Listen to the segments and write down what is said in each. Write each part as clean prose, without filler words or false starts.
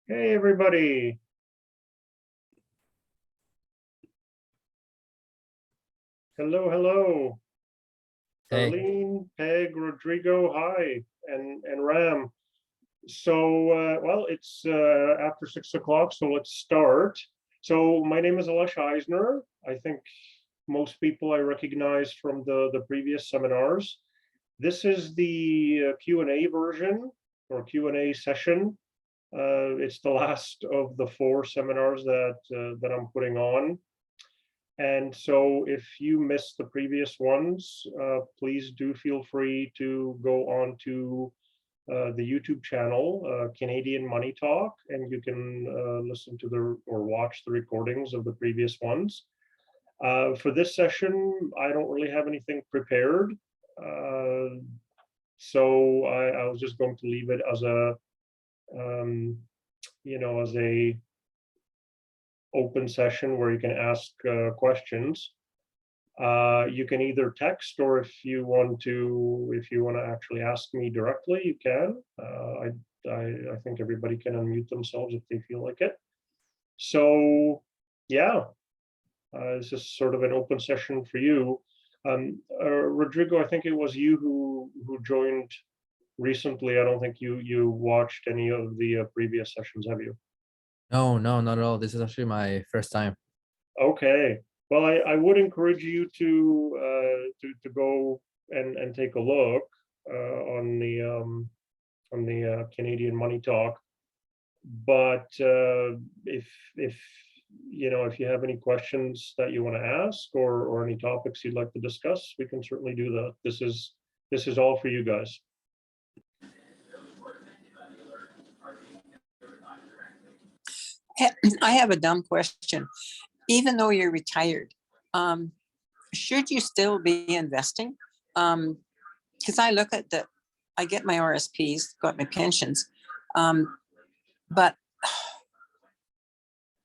Hey, everybody. Hello, hello. Hey, Darlene, Peg, Rodrigo, hi, and Ram. So, well, it's after 6 o'clock, so let's start. So my name is Alesh Eisner. I think most people I recognize from the previous seminars. This is the Q&A version or Q&A session. It's the last of the 4 seminars that I'm putting on. And so if you missed the previous ones, please do feel free to go on to the YouTube channel, Canadian Money Talk, and you can listen to or watch the recordings of the previous ones. For this session, I don't really have anything prepared. So I was just going to leave it as as a open session where you can ask questions. You can either text, or if you want to actually ask me directly, you can. I think everybody can unmute themselves if they feel like it. So yeah, this is sort of an open session for you. Rodrigo, I think it was you who joined recently. I don't think you watched any of the previous sessions, have you? no, not at all. This is actually my first time. Okay. Well, I would encourage you to go and take a look on the Canadian Money Talk. But if if you have any questions that you want to ask, or any topics you'd like to discuss, we can certainly do that. This is all for you guys. I have a dumb question. Even though you're retired, should you still be investing? Because I look at I get my RSPs, got my pensions, but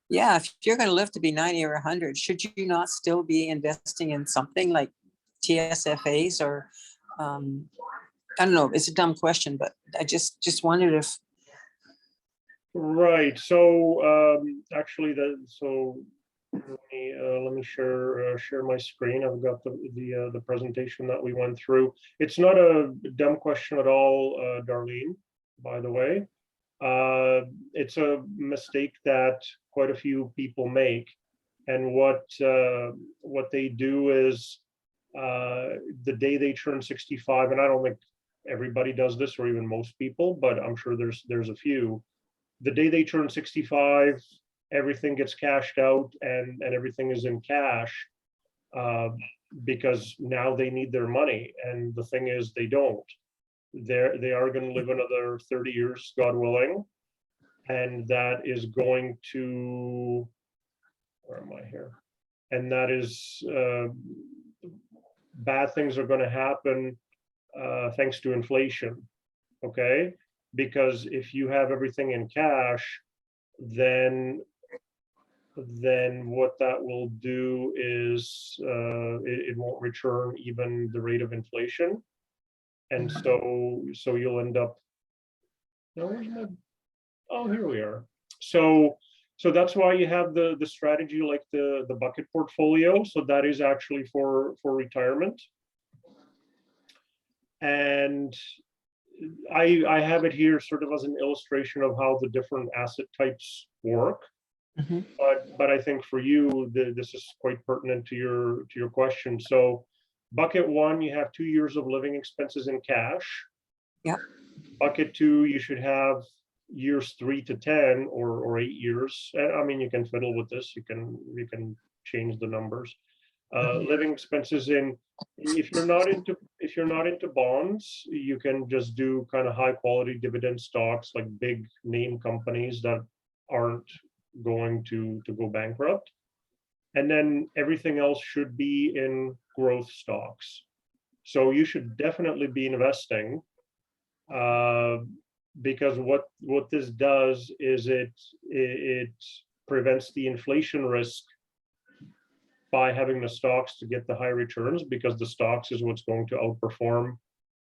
yeah, if you're going to live to be 90 or 100, should you not still be investing in something like TSFAs or I don't know. It's a dumb question, but I just wondered if. Right. So actually, let me share my screen. I've got the presentation that we went through. It's not a dumb question at all, Darlene, by the way. It's a mistake that quite a few people make, and what they do is the day they turn 65, and I don't think everybody does this, or even most people, but I'm sure there's a few. The day they turn 65, everything gets cashed out, and everything is in cash, because now they need their money. And the thing is, they don't. They are going to live another 30 years, God willing, and that is going to, where am I here? And that is, bad things are going to happen thanks to inflation. Okay, because if you have everything in cash, then what that will do is it won't return even the rate of inflation, and so you'll end up. No, where's my? Oh, here we are. So that's why you have the strategy like the bucket portfolio. So that is actually for retirement, and I have it here sort of as an illustration of how the different asset types work. Mhm. But I think for you, this is quite pertinent to your question. So bucket 1, you have 2 years of living expenses in cash. Yeah. Bucket 2, you should have years 3 to 10, or 8 years. I mean, you can fiddle with this. You can change the numbers. Living expenses in, if you're not into bonds, you can just do kind of high quality dividend stocks, like big name companies that aren't going to go bankrupt. And then everything else should be in growth stocks. So you should definitely be investing, because what this does is it prevents the inflation risk by having the stocks to get the high returns, because the stocks is what's going to outperform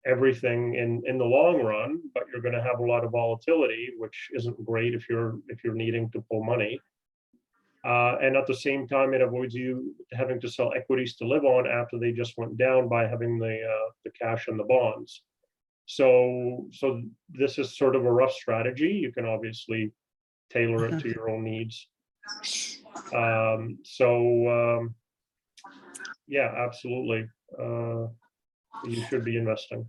everything in the long run, but you're going to have a lot of volatility, which isn't great if you're needing to pull money. And at the same time, it avoids you having to sell equities to live on after they just went down by having the cash and the bonds. So this is sort of a rough strategy. You can obviously tailor it to your own needs. Yeah, absolutely. You should be investing.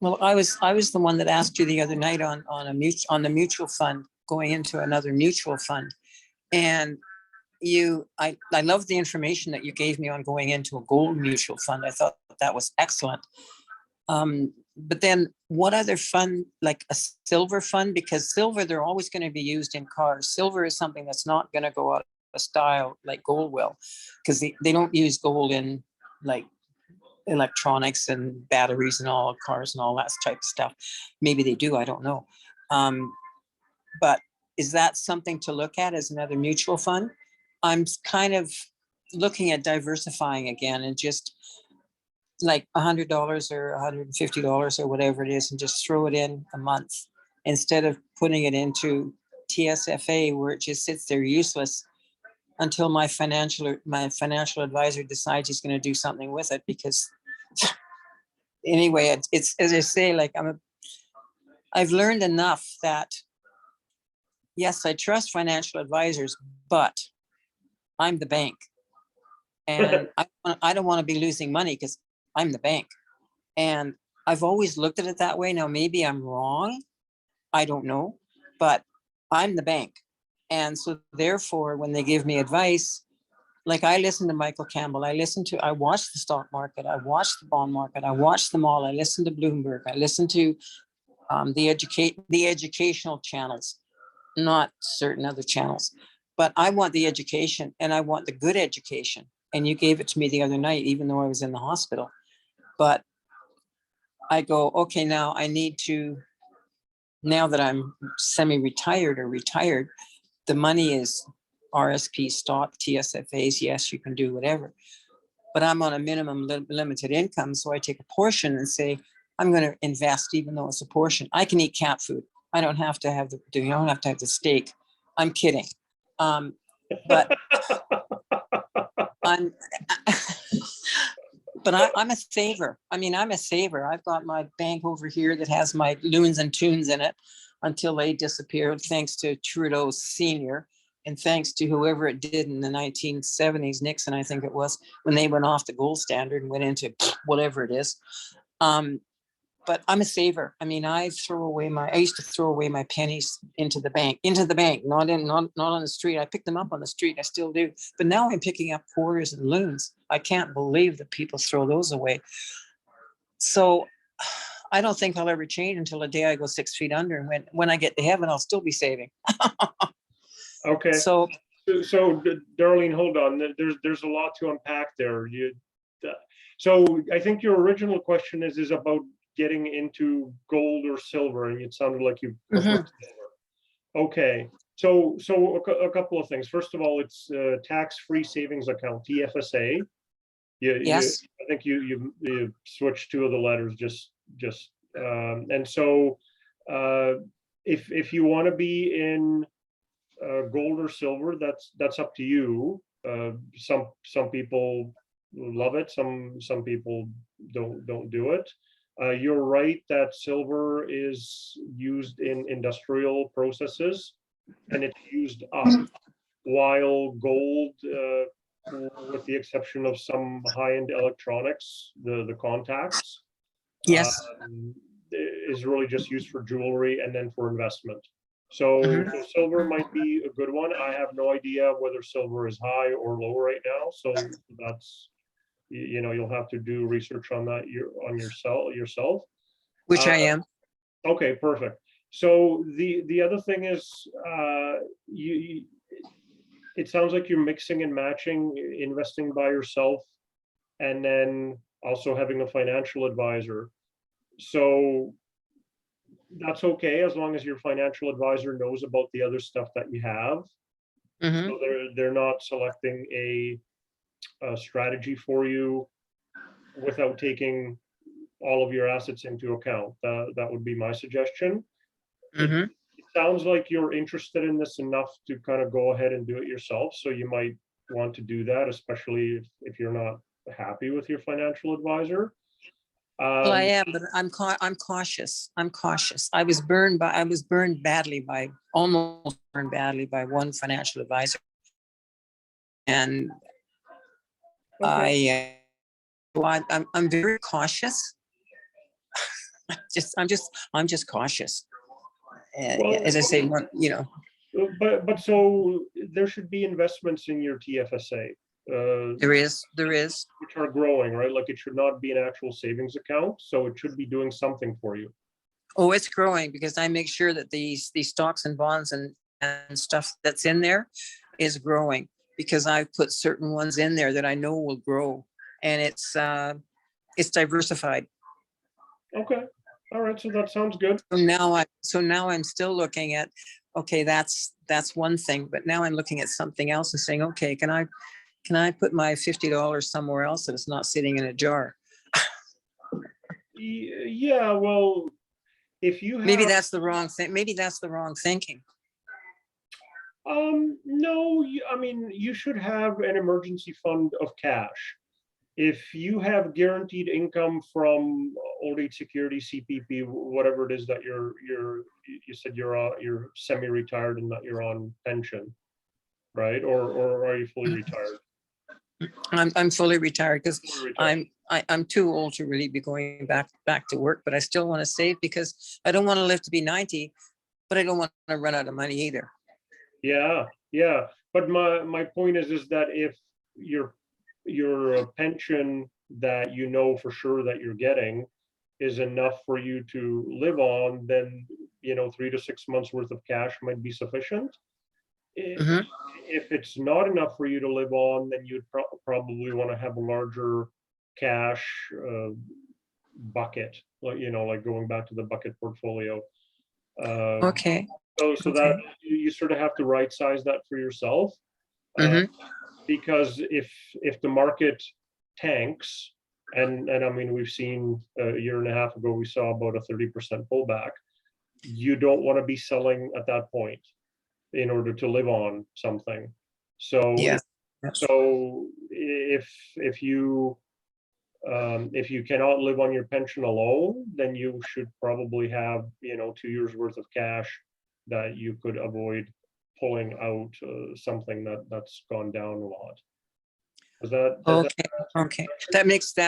Well, I was the one that asked you the other night on the mutual fund, going into another mutual fund. And I love the information that you gave me on going into a gold mutual fund. I thought that was excellent. But then what other fund, like a silver fund? Because silver, they're always going to be used in cars. Silver is something that's not going to go out of style like gold will, because they don't use gold in like electronics and batteries and all cars and all that type of stuff. Maybe they do, I don't know. But is that something to look at as another mutual fund? I'm kind of looking at diversifying again, and just like $100 or $150 or whatever it is, and just throw it in a month instead of putting it into TSFA, where it just sits there useless until my financial advisor decides he's going to do something with it. Because anyway, it's as I say, like I've learned enough that yes, I trust financial advisors, but I'm the bank, and I don't want to be losing money because I'm the bank. And I've always looked at it that way. Now, maybe I'm wrong. I don't know, but I'm the bank. And so therefore, when they give me advice, like I listen to Michael Campbell, I watch the stock market, I watch the bond market, I watch them all. I listen to Bloomberg, I listen to the educational channels, not certain other channels. But I want the education, and I want the good education. And you gave it to me the other night, even though I was in the hospital. But I go, okay, now I need to, now that I'm semi-retired or retired, the money is RSP stock, TSFAs. Yes, you can do whatever. But I'm on a minimum limited income. So I take a portion and say, I'm going to invest, even though it's a portion. I can eat cat food. I don't have to have you don't have to have the steak. I'm kidding. But I'm I'm a saver. I mean, I'm a saver. I've got my bank over here that has my loons and tunes in it until they disappeared, thanks to Trudeau Senior, and thanks to whoever it did in the 1970s, Nixon, I think it was, when they went off the gold standard and went into whatever it is. But I'm a saver. I mean, I used to throw away my pennies into the bank, not on the street. I picked them up on the street. I still do. But now I'm picking up quarters and loons. I can't believe that people throw those away. So I don't think I'll ever change until the day I go 6 feet under. And when I get to heaven, I'll still be saving. Okay. So Darlene, hold on. There's a lot to unpack there. So I think your original question is about getting into gold or silver, and it sounded like you prefer silver. Okay, so a couple of things. First of all, it's a tax-free savings account, TFSA. Yes. I think you switched two of the letters and so if you want to be in gold or silver, that's up to you. Some people love it. Some people don't do it. You're right that silver is used in industrial processes, and it's used up, while gold, with the exception of some high-end electronics, the contacts, Yes. is really just used for jewelry and then for investment. So silver might be a good one. I have no idea whether silver is high or low right now. So that's, you'll have to do research on that yourself. Which I am. Okay, perfect. So the other thing is, it sounds like you're mixing and matching, investing by yourself, and then also having a financial advisor. So that's okay, as long as your financial advisor knows about the other stuff that you have. So they're not selecting a strategy for you without taking all of your assets into account. That would be my suggestion. Mhm. It sounds like you're interested in this enough to kind of go ahead and do it yourself. So you might want to do that, especially if you're not happy with your financial advisor. Well, I am, but I'm cautious. I'm cautious. I was burned almost burned badly by one financial advisor. And Okay. I'm very cautious. I'm just cautious. Well, As I say, but so there should be investments in your TFSA, there is. which are growing, right? Like it should not be an actual savings account, so it should be doing something for you. Oh, it's growing because I make sure that these stocks and bonds and stuff that's in there is growing, because I've put certain ones in there that I know will grow, and it's diversified. Okay, all right, so that sounds good. So now I'm still looking at, okay, that's one thing, but now I'm looking at something else and saying, okay, can I put my $50 somewhere else that it's not sitting in a jar? Yeah, well, if you have, Maybe that's the wrong thing. Maybe that's the wrong thinking. no, I mean, you should have an emergency fund of cash. If you have guaranteed income from old age security, CPP, whatever it is that you said you're semi-retired and that you're on pension, right? Or are you fully retired? I'm fully retired because Fully retired. I'm too old to really be going back to work, but I still want to save because I don't want to live to be 90, but I don't want to run out of money either. Yeah, yeah. But my point is that if your pension that you know for sure that you're getting is enough for you to live on, then 3 to 6 months worth of cash might be sufficient. Mhm. If it's not enough for you to live on, then you'd probably want to have a larger cash bucket, like going back to the bucket portfolio. Okay. So that Okay. you sort of have to right size that for yourself, Mhm. because if the market tanks, and I mean, we've seen a year and a half ago, we saw about a 30% pullback. You don't want to be selling at that point in order to live on something. So Yes. so if you cannot live on your pension alone, then you should probably have 2 years worth of cash that you could avoid pulling out something that's gone down a lot. Does that Okay. Okay. That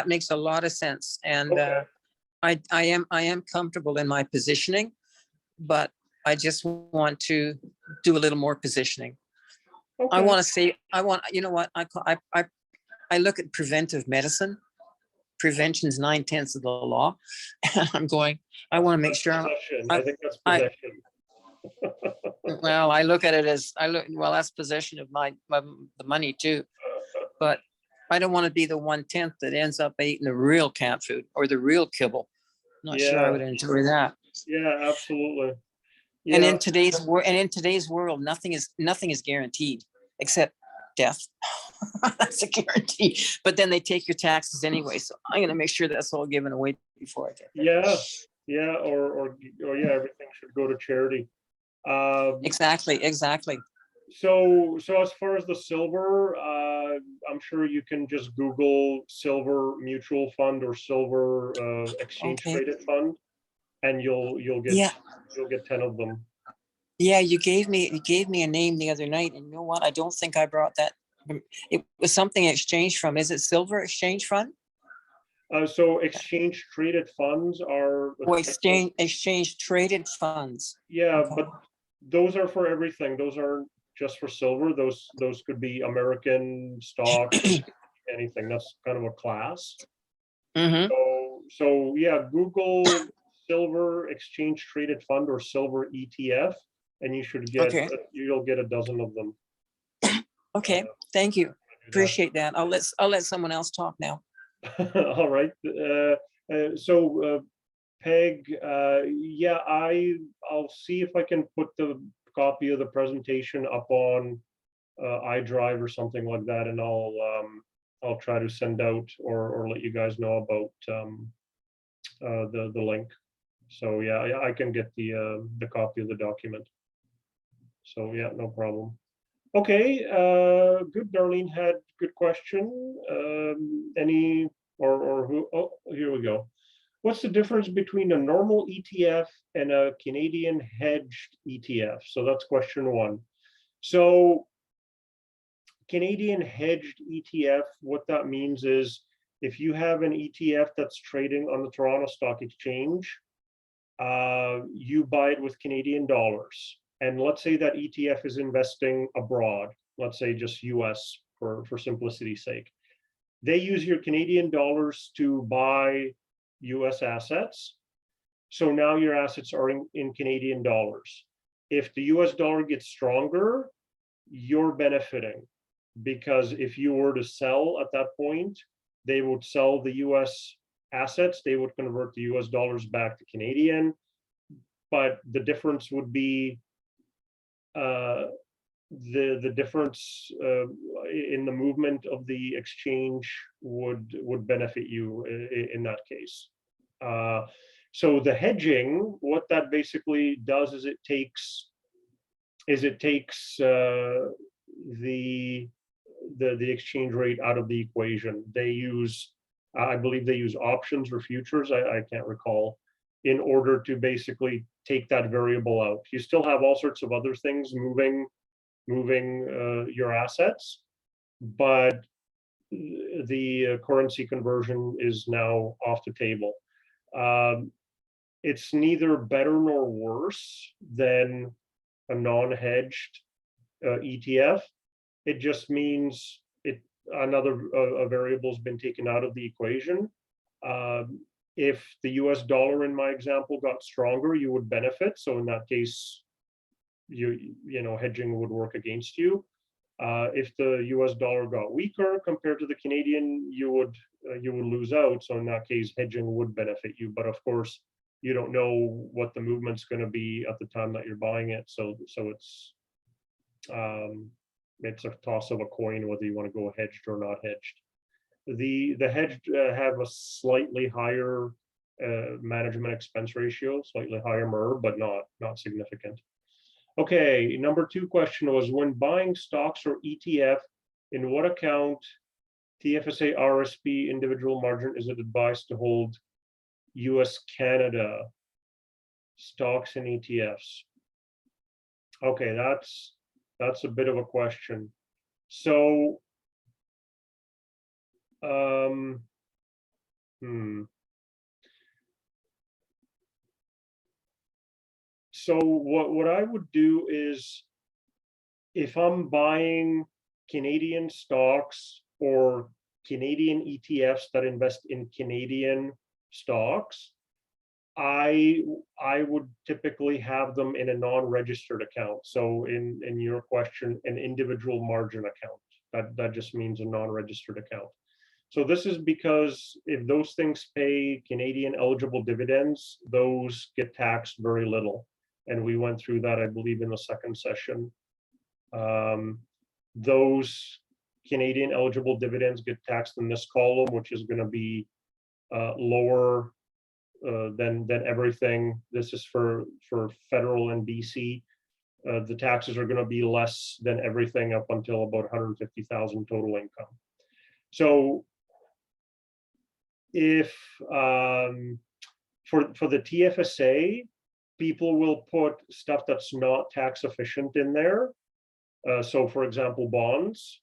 makes a lot of sense. And okay? I am comfortable in my positioning, but I just want to do a little more positioning. I Okay. want to say, you know what, I look at preventive medicine. Prevention's 9/10 of the law. And I'm going, I want to make sure Possession. I, I think that's I, possession. well, I look at it as well, that's possession of the money too. But I don't want to be the 1/10 that ends up eating the real cat food or the real kibble. Not sure I Yeah, would enjoy that. yeah, absolutely. And Yeah, in today's world, nothing is guaranteed except death. That's a guarantee. But then they take your taxes anyway. So I'm going to make sure that's all given away before I get there. yeah, yeah, or yeah, everything should go to charity. Exactly. So as far as the silver, I'm sure you can just Google silver mutual fund or silver exchange Okay. traded fund, and you'll get Yeah. 10 of them. Yeah. You gave me a name the other night, and you know what? I don't think I brought that. It was something exchange from. Is it silver exchange fund? So exchange traded funds are Or exchange traded funds. yeah, Okay. but those are for everything. Those aren't just for silver. Those could be American stocks, anything. That's kind of a class. Mm-hmm. So yeah, Google silver exchange traded fund or silver ETF, and Okay. you'll get a dozen of them. Okay. Thank you. Do that. Appreciate that. I'll let someone else talk now. All right. So Peg, yeah, I'll see if I can put the copy of the presentation up on iDrive or something like that, and I'll try to send out or let you guys know about the link. So yeah, I can get the copy of the document. So yeah, no problem. Okay, good. Darlene had good question. Any or who? Oh, here we go. What's the difference between a normal ETF and a Canadian hedged ETF? So that's question one. So Canadian hedged ETF, what that means is if you have an ETF that's trading on the Toronto Stock Exchange, you buy it with Canadian dollars. And let's say that ETF is investing abroad, let's say just US for simplicity's sake. They use your Canadian dollars to buy US assets. So now your assets are in Canadian dollars. If the US dollar gets stronger, you're benefiting, because if you were to sell at that point, they would sell the US assets, they would convert the US dollars back to Canadian, but the difference would be the difference in the movement of the exchange would benefit you in that case. So the hedging, what that basically does is it takes the exchange rate out of the equation. They use, I believe they use options or futures, I can't recall, in order to basically take that variable out. You still have all sorts of other things moving your assets, but the currency conversion is now off the table. It's neither better nor worse than a non-hedged ETF. It just means another variable has been taken out of the equation. If the US dollar in my example got stronger, you would benefit. So in that case, you know, hedging would work against you. If the US dollar got weaker compared to the Canadian, you would lose out. So in that case, hedging would benefit you. But of course, you don't know what the movement's going to be at the time that you're buying it. So it's a toss of a coin whether you want to go hedged or not hedged. The hedged have a slightly higher management expense ratio, slightly higher MER, but not significant. Okay, number two question was, when buying stocks or ETF, in what account, TFSA, RSP, individual margin, is it advised to hold US, Canada stocks and ETFs? Okay, that's a bit of a question. So, So what I would do is, if I'm buying Canadian stocks or Canadian ETFs that invest in Canadian stocks, I would typically have them in a non-registered account. So in your question, an individual margin account. That just means a non-registered account. So this is because if those things pay Canadian eligible dividends, those get taxed very little. And we went through that, I believe, in the second session. Those Canadian eligible dividends get taxed in this column, which is going to be lower than everything. This is for federal and BC. The taxes are going to be less than everything up until about 150,000 total income. So if for the TFSA, people will put stuff that's not tax efficient in there. So for example, bonds,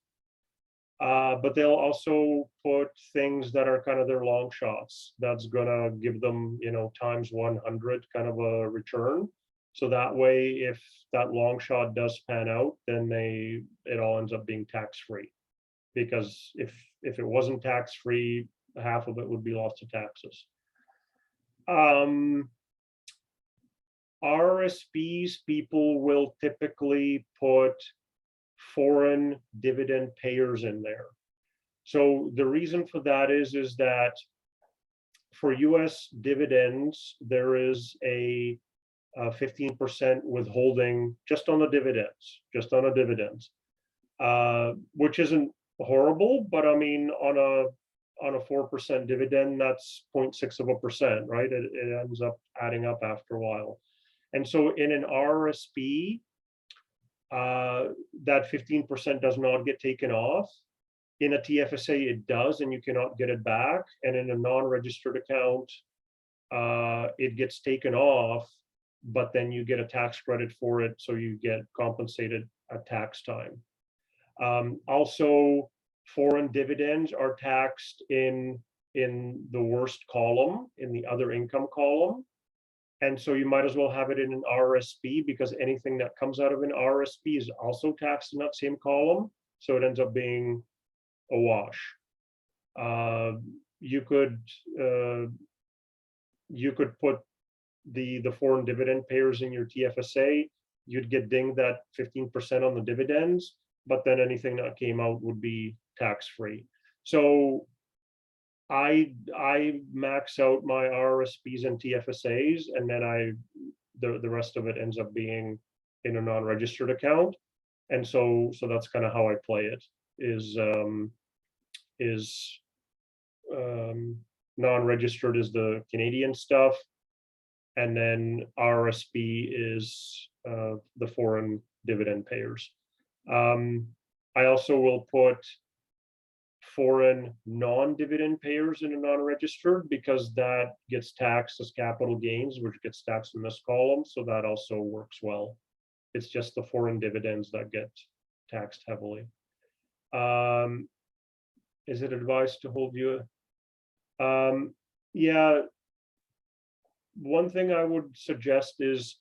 but they'll also put things that are kind of their long shots. That's gonna give them, you know, times 100 kind of a return. So that way, if that long shot does pan out, then it all ends up being tax-free. Because if it wasn't tax-free, half of it would be lost to taxes. RSPs, people will typically put foreign dividend payers in there. So the reason for that is that for US dividends, there is a 15% withholding just on the dividends, which isn't horrible, but I mean, on on a 4% dividend, that's 0.6%, right? It ends up adding up after a while. And so in an RRSP, that 15% does not get taken off. In a TFSA, it does, and you cannot get it back. And in a non-registered account, it gets taken off, but then you get a tax credit for it, so you get compensated at tax time. Also, foreign dividends are taxed in the worst column, in the other income column. And so you might as well have it in an RRSP, because anything that comes out of an RRSP is also taxed in that same column. So it ends up being a wash. You could put the foreign dividend payers in your TFSA. You'd get dinged at 15% on the dividends, but then anything that came out would be tax-free. So I max out my RRSPs and TFSAs, and then the rest of it ends up being in a non-registered account. And so that's kind of how I play it, is non-registered is the Canadian stuff, and then RRSP is the foreign dividend payers. I also will put foreign non-dividend payers in a non-registered, because that gets taxed as capital gains, which gets taxed in this column, so that also works well. It's just the foreign dividends that get taxed heavily. Is it advised to hold you? Yeah, one thing I would suggest is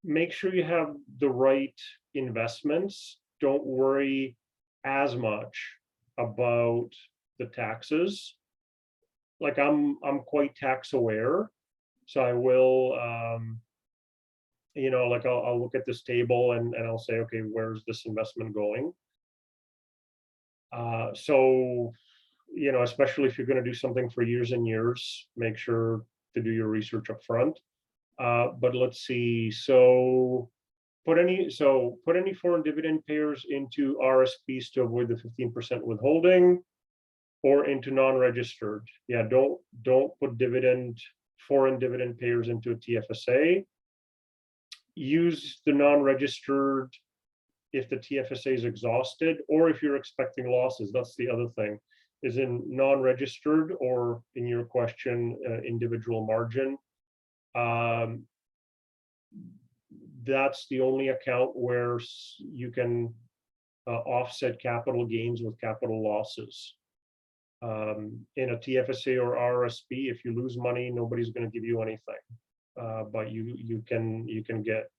make sure you have the right investments. Don't worry as much about the taxes. Like I'm quite tax aware, so I will, like I'll look at this table and I'll say, okay, where's this investment going? So, especially if you're going to do something for years and years, make sure to do your research up front. But let's see. So put any foreign dividend payers into RSPs to avoid the 15% withholding, or into non-registered. Yeah, don't put foreign dividend payers into a TFSA. Use the non-registered if the TFSA is exhausted, or if you're expecting losses. That's the other thing, is in non-registered, or in your question, individual margin. That's the only account where you can offset capital gains with capital losses. In a TFSA or RRSP, if you lose money, nobody's going to give you anything, but you can get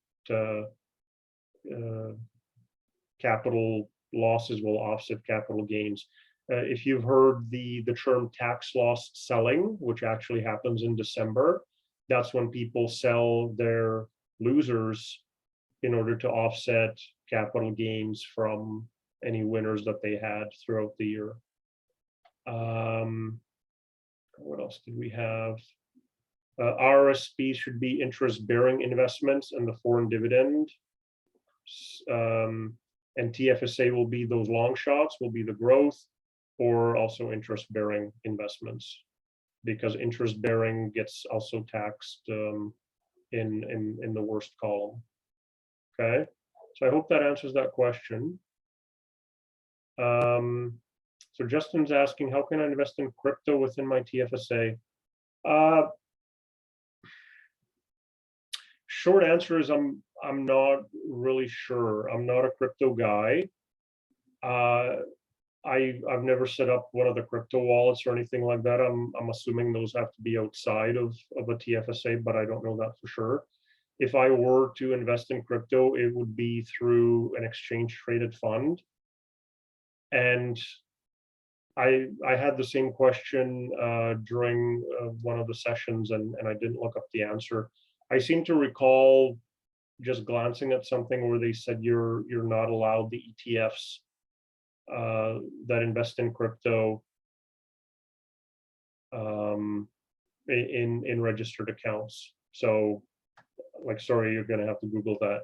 capital losses will offset capital gains. If you've heard the term tax loss selling, which actually happens in December, that's when people sell their losers in order to offset capital gains from any winners that they had throughout the year. What else did we have? RRSP should be interest-bearing investments, and the foreign dividend. And TFSA will be those long shots, will be the growth, or also interest-bearing investments, because interest-bearing gets also taxed in the worst column. Okay, so I hope that answers that question. So Justin's asking, how can I invest in crypto within my TFSA? Short answer is I'm not really sure. I'm not a crypto guy. I've never set up one of the crypto wallets or anything like that. I'm assuming those have to be outside of a TFSA, but I don't know that for sure. If I were to invest in crypto, it would be through an exchange traded fund. And I had the same question during one of the sessions, and I didn't look up the answer. I seem to recall just glancing at something where they said you're not allowed the ETFs that invest in crypto in registered accounts. So, sorry, you're going to have to Google that.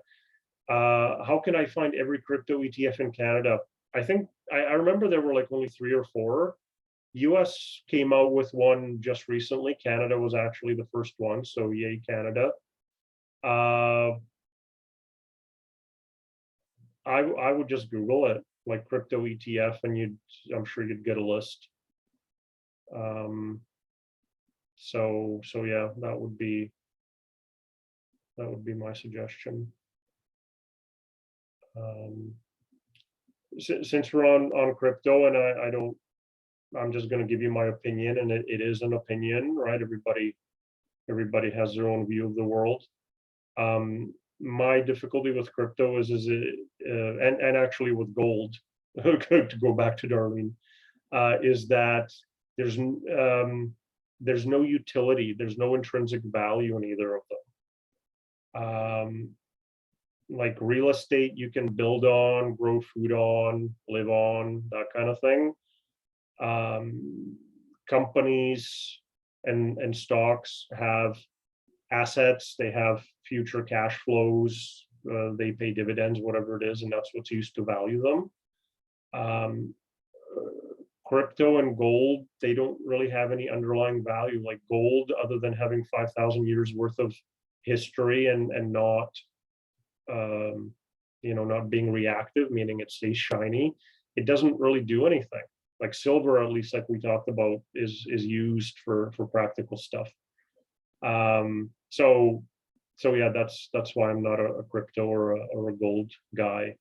How can I find every crypto ETF in Canada? I think I remember there were like only 3 or 4. US came out with one just recently. Canada was actually the first one, so yay Canada. I would just Google it, like crypto ETF, and I'm sure you'd get a list. So yeah, that would be my suggestion. Since we're on crypto, and I'm just going to give you my opinion, and it is an opinion, right? Everybody has their own view of the world. My difficulty with crypto is and actually with gold, to go back to Darlene, is that there's no utility, there's no intrinsic value in either of them. Like real estate, you can build on, grow food on, live on, that kind of thing. Companies and stocks have assets, they have future cash flows, they pay dividends, whatever it is, and that's what's used to value them. Crypto and gold, they don't really have any underlying value. Like gold, other than having 5,000 years worth of history and not not being reactive, meaning it stays shiny, it doesn't really do anything. Like silver, at least like we talked about, is used for practical stuff. So yeah, that's why I'm not a crypto or a gold guy.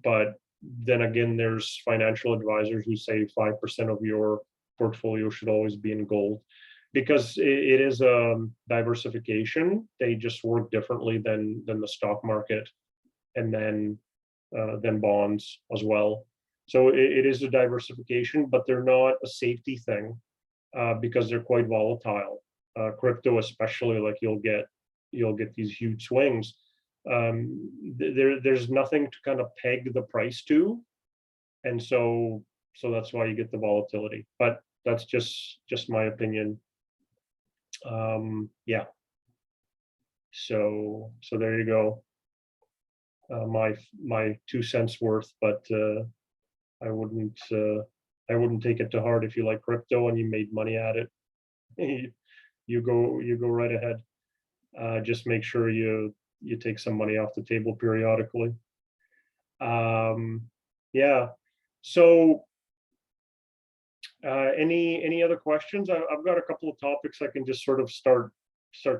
But then again, there's financial advisors who say 5% of your portfolio should always be in gold, because it is a diversification. They just work differently than the stock market, and then bonds as well. So it is a diversification, but they're not a safety thing, because they're quite volatile. Crypto especially, like you'll get these huge swings. There's nothing to kind of peg the price to, and so that's why you get the volatility. But that's just my opinion. Yeah. So there you go. My 2 cents worth, but I wouldn't take it to heart. If you like crypto and you made money at it, you go right ahead. Just make sure you take some money off the table periodically. Yeah. So any other questions? I've got a couple of topics I can just sort of start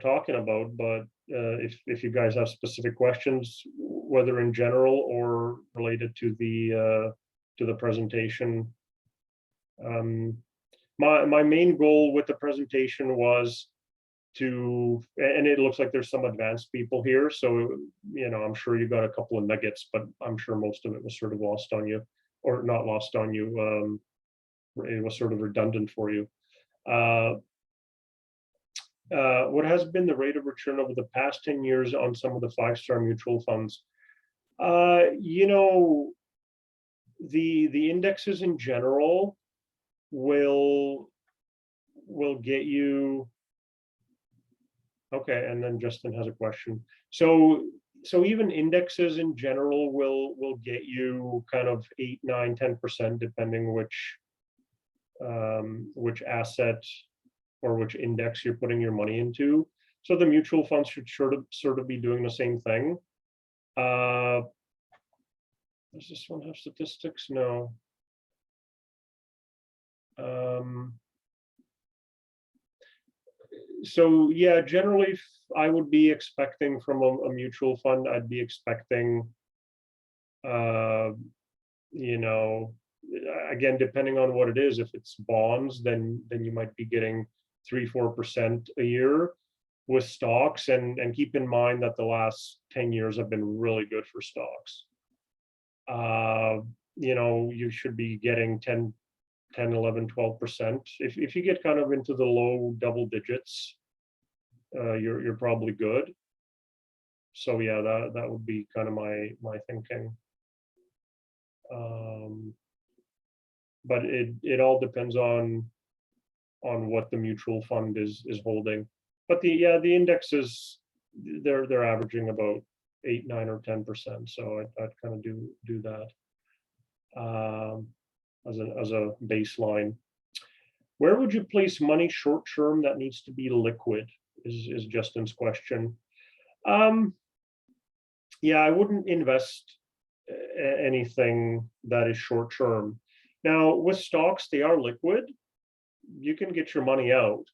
talking about, but if you guys have specific questions, whether in general or related to the presentation. My main goal with the presentation was to, and it looks like there's some advanced people here, so I'm sure you got a couple of nuggets, but I'm sure most of it was sort of lost on you, or not lost on you. It was sort of redundant for you. What has been the rate of return over the past 10 years on some of the 5-star mutual funds? The indexes in general will get you. Okay, and then Justin has a question. So even indexes in general will get you kind of 8, 9, 10%, depending which asset or which index you're putting your money into. So the mutual funds should sort of be doing the same thing. Does this one have statistics? No. So yeah, generally I would be expecting from a mutual fund, I'd be expecting, again, depending on what it is. If it's bonds, then you might be getting 3-4% a year. With stocks, and keep in mind that the last 10 years have been really good for stocks. You should be getting 10, 11, 12%. If you get kind of into the low double digits, you're probably good. So yeah, that would be kind of my thinking. But it all depends on what the mutual fund is holding. But the indexes, they're averaging about 8, 9, or 10%. So I'd kind of do that as a baseline. Where would you place money short term that needs to be liquid? Is Justin's question. Yeah, I wouldn't invest anything that is short term. Now with stocks, they are liquid. You can get your money out.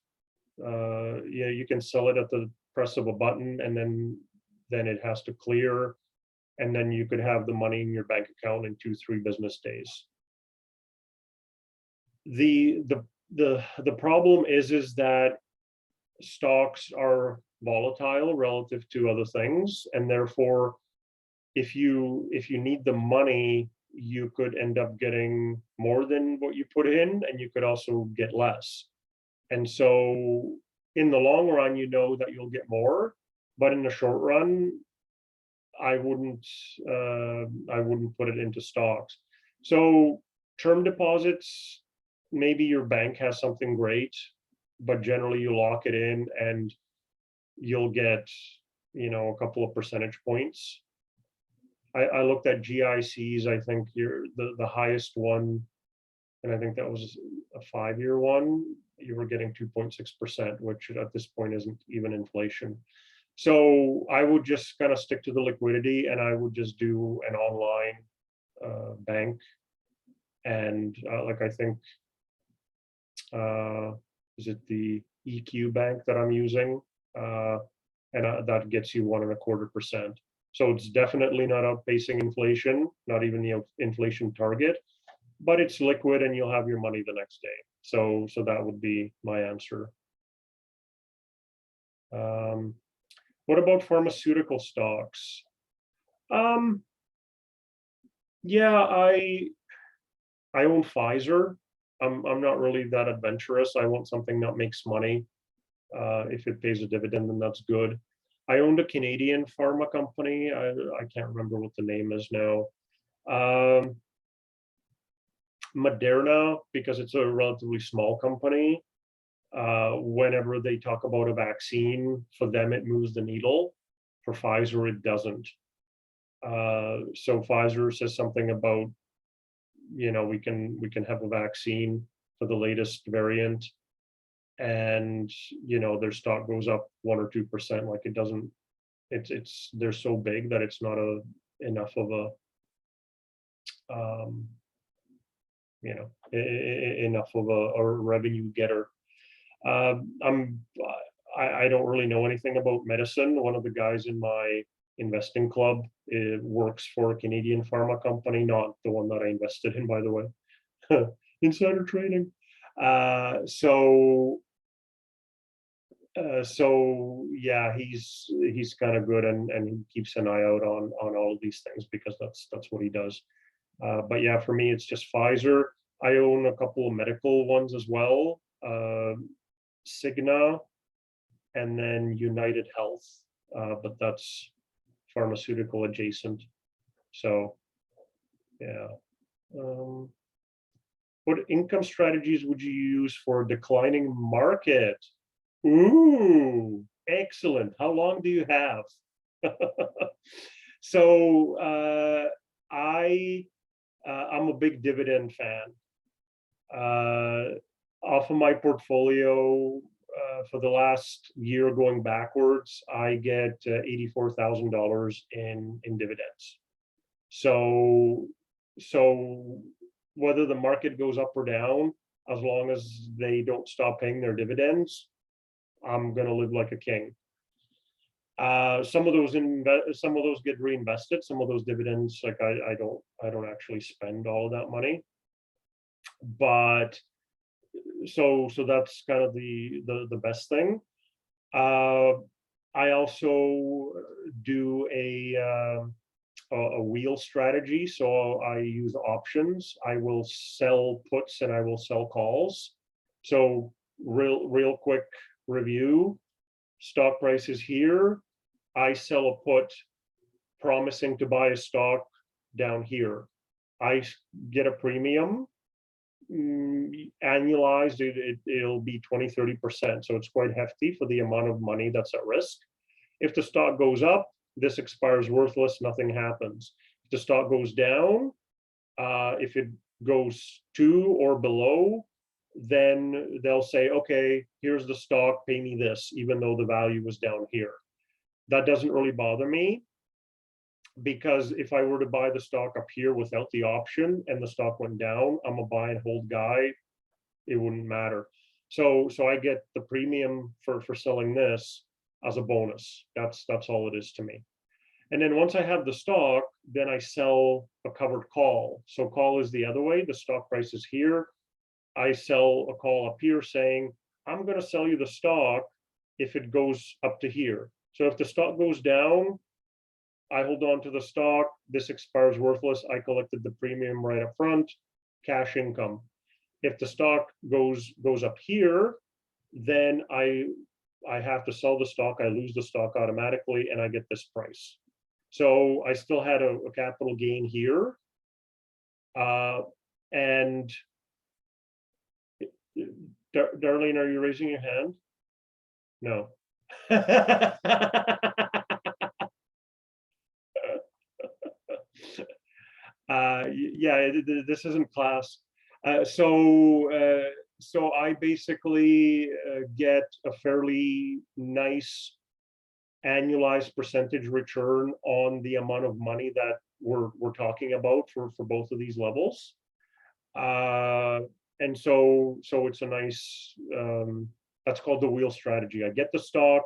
Yeah, you can sell it at the press of a button, and then it has to clear, and then you could have the money in your bank account in 2-3 business days. The problem is that stocks are volatile relative to other things, and therefore if you need the money, you could end up getting more than what you put in, and you could also get less. And so in the long run, you know that you'll get more, but in the short run, I wouldn't put it into stocks. So term deposits, maybe your bank has something great, but generally you lock it in and you'll get, a couple of percentage points. I looked at GICs. I think the highest one, and I think that was a 5-year one. You were getting 2.6%, which at this point isn't even inflation. So I would just kind of stick to the liquidity, and I would just do an online bank. And like I think, is it the EQ bank that I'm using? And that gets you 1.25%. So it's definitely not outpacing inflation, not even the inflation target, but it's liquid and you'll have your money the next day. So that would be my answer. What about pharmaceutical stocks? Yeah, I own Pfizer. I'm not really that adventurous. I want something that makes money. If it pays a dividend, then that's good. I owned a Canadian pharma company. I can't remember what the name is now. Moderna, because it's a relatively small company. Whenever they talk about a vaccine, for them it moves the needle. For Pfizer, it doesn't. So Pfizer says something about, we can have a vaccine for the latest variant, and their stock goes up 1 or 2%. Like it doesn't. They're so big that it's not enough of a enough of a revenue getter. I don't really know anything about medicine. One of the guys in my investing club works for a Canadian pharma company, not the one that I invested in, by the way. Insider trading. So yeah, he's kind of good, and he keeps an eye out on all of these things because that's what he does. But yeah, for me, it's just Pfizer. I own a couple of medical ones as well, Cigna, and then United Health, but that's pharmaceutical adjacent. So yeah. What income strategies would you use for a declining market? Ooh, excellent. How long do you have? So I'm a big dividend fan. Off of my portfolio, for the last year going backwards, I get $84,000 in dividends. So whether the market goes up or down, as long as they don't stop paying their dividends, I'm gonna live like a king. Some of those get reinvested. Some of those dividends, like I don't actually spend all of that money. But so that's kind of the best thing. I also do a wheel strategy. So I use options. I will sell puts and I will sell calls. So real quick review. Stock price is here. I sell a put promising to buy a stock down here. I get a premium. Annualized, it'll be 20-30%. So it's quite hefty for the amount of money that's at risk. If the stock goes up, this expires worthless, nothing happens. If the stock goes down, if it goes to or below, then they'll say, okay, here's the stock, pay me this, even though the value was down here. That doesn't really bother me, because if I were to buy the stock up here without the option and the stock went down, I'm a buy and hold guy. It wouldn't matter. So I get the premium for selling this as a bonus. That's all it is to me. And then once I have the stock, then I sell a covered call. So call is the other way. The stock price is here. I sell a call up here saying, I'm going to sell you the stock if it goes up to here. So if the stock goes down, I hold on to the stock. This expires worthless. I collected the premium right up front, cash income. If the stock goes up here, then I have to sell the stock. I lose the stock automatically, and I get this price. So I still had a capital gain here. And Darlene, are you raising your hand? No. Yeah, this isn't class. So I basically get a fairly nice annualized percentage return on the amount of money that we're talking about for both of these levels. And so it's a nice, that's called the wheel strategy. I get the stock.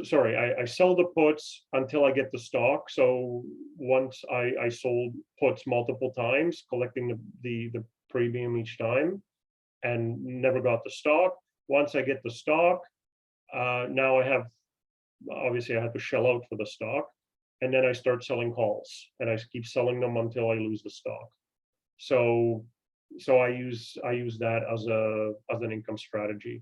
Sorry, I sell the puts until I get the stock. So once I sold puts multiple times, collecting the premium each time, and never got the stock. Once I get the stock, now I have, obviously I have to shell out for the stock, and then I start selling calls, and I keep selling them until I lose the stock. So I use that as an income strategy.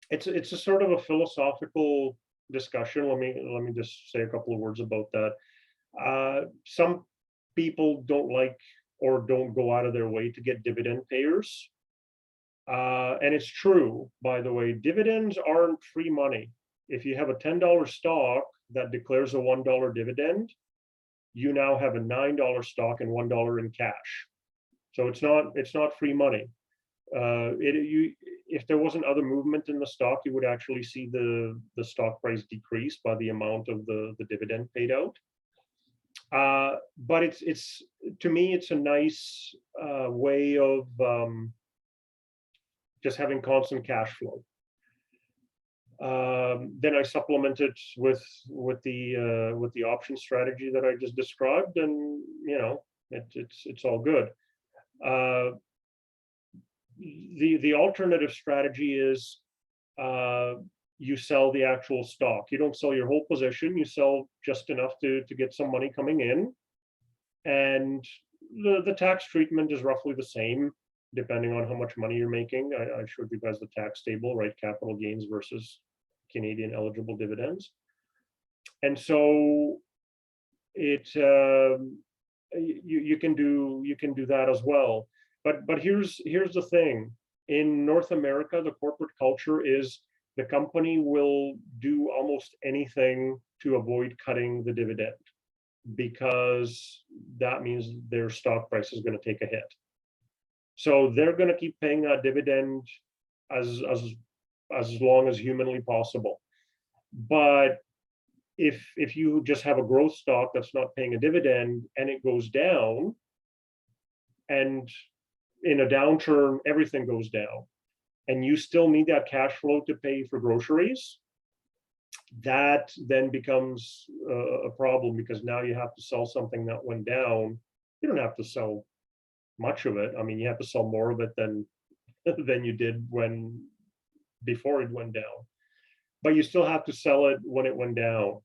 It's a sort of a philosophical discussion. Let me just say a couple of words about that. Some people don't like or don't go out of their way to get dividend payers. And it's true, by the way, dividends aren't free money. If you have a $10 stock that declares a $1 dividend, you now have a $9 stock and $1 in cash. So it's not free money. If there wasn't other movement in the stock, you would actually see the stock price decrease by the amount of the dividend paid out. But it's to me, it's a nice way of just having constant cash flow. Then I supplement it with the option strategy that I just described, and it's all good. The alternative strategy is you sell the actual stock. You don't sell your whole position. You sell just enough to get some money coming in, and the tax treatment is roughly the same depending on how much money you're making. I showed you guys the tax table, right? Capital gains versus Canadian eligible dividends, and so it you can do that as well. But here's the thing. In North America, the corporate culture is the company will do almost anything to avoid cutting the dividend, because that means their stock price is going to take a hit. So they're going to keep paying that dividend as long as humanly possible. But if you just have a growth stock that's not paying a dividend and it goes down, and in a downturn everything goes down, and you still need that cash flow to pay for groceries, that then becomes a problem, because now you have to sell something that went down. You don't have to sell much of it. I mean, you have to sell more of it than you did before it went down, but you still have to sell it when it went down.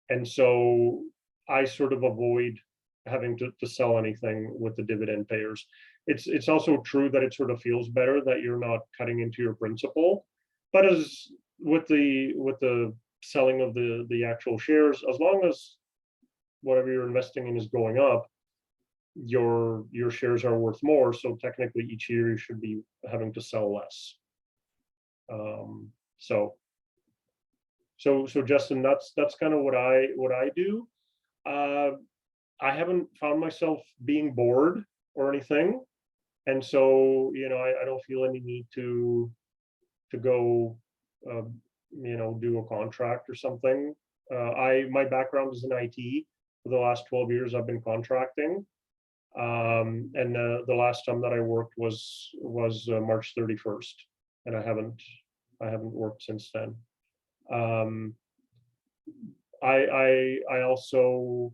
And so I sort of avoid having to sell anything with the dividend payers. It's also true that it sort of feels better that you're not cutting into your principal, but as with the selling of the actual shares, as long as whatever you're investing in is going up, your shares are worth more. So technically each year you should be having to sell less. So So Justin, that's kind of what I do. I haven't found myself being bored or anything, and so I don't feel any need to go do a contract or something. My background is in IT. For the last 12 years, I've been contracting, and the last time that I worked was March 31st, and I haven't worked since then. I also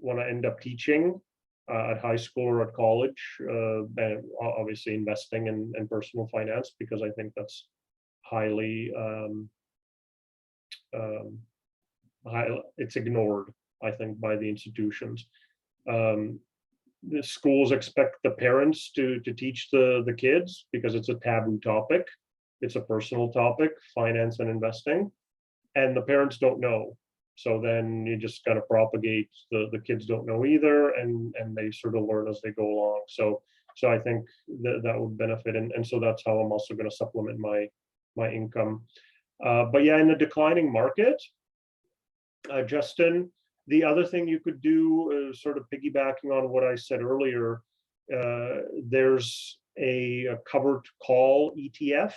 want to end up teaching at high school or at college, and obviously investing in personal finance, because I think that's highly it's ignored, I think, by the institutions. The schools expect the parents to teach the kids because it's a taboo topic. It's a personal topic, finance and investing, and the parents don't know. So then you just got to propagate the kids don't know either, and they sort of learn as they go along. So I think that would benefit, and so that's how I'm also going to supplement my income. But yeah, in the declining market, Justin, the other thing you could do is sort of piggybacking on what I said earlier. There's a covered call ETF,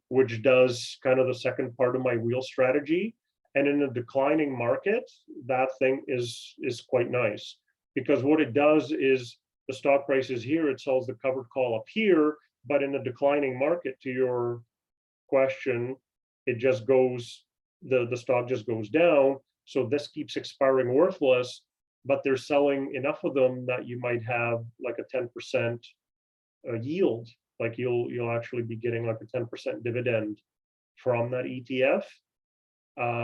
which does kind of the second part of my wheel strategy. And in a declining market, that thing is quite nice, because what it does is the stock price is here, it sells the covered call up here, but in a declining market, to your question, it just goes, the stock just goes down. So this keeps expiring worthless, but they're selling enough of them that you might have like a 10% yield. Like you'll actually be getting like a 10% dividend from that ETF.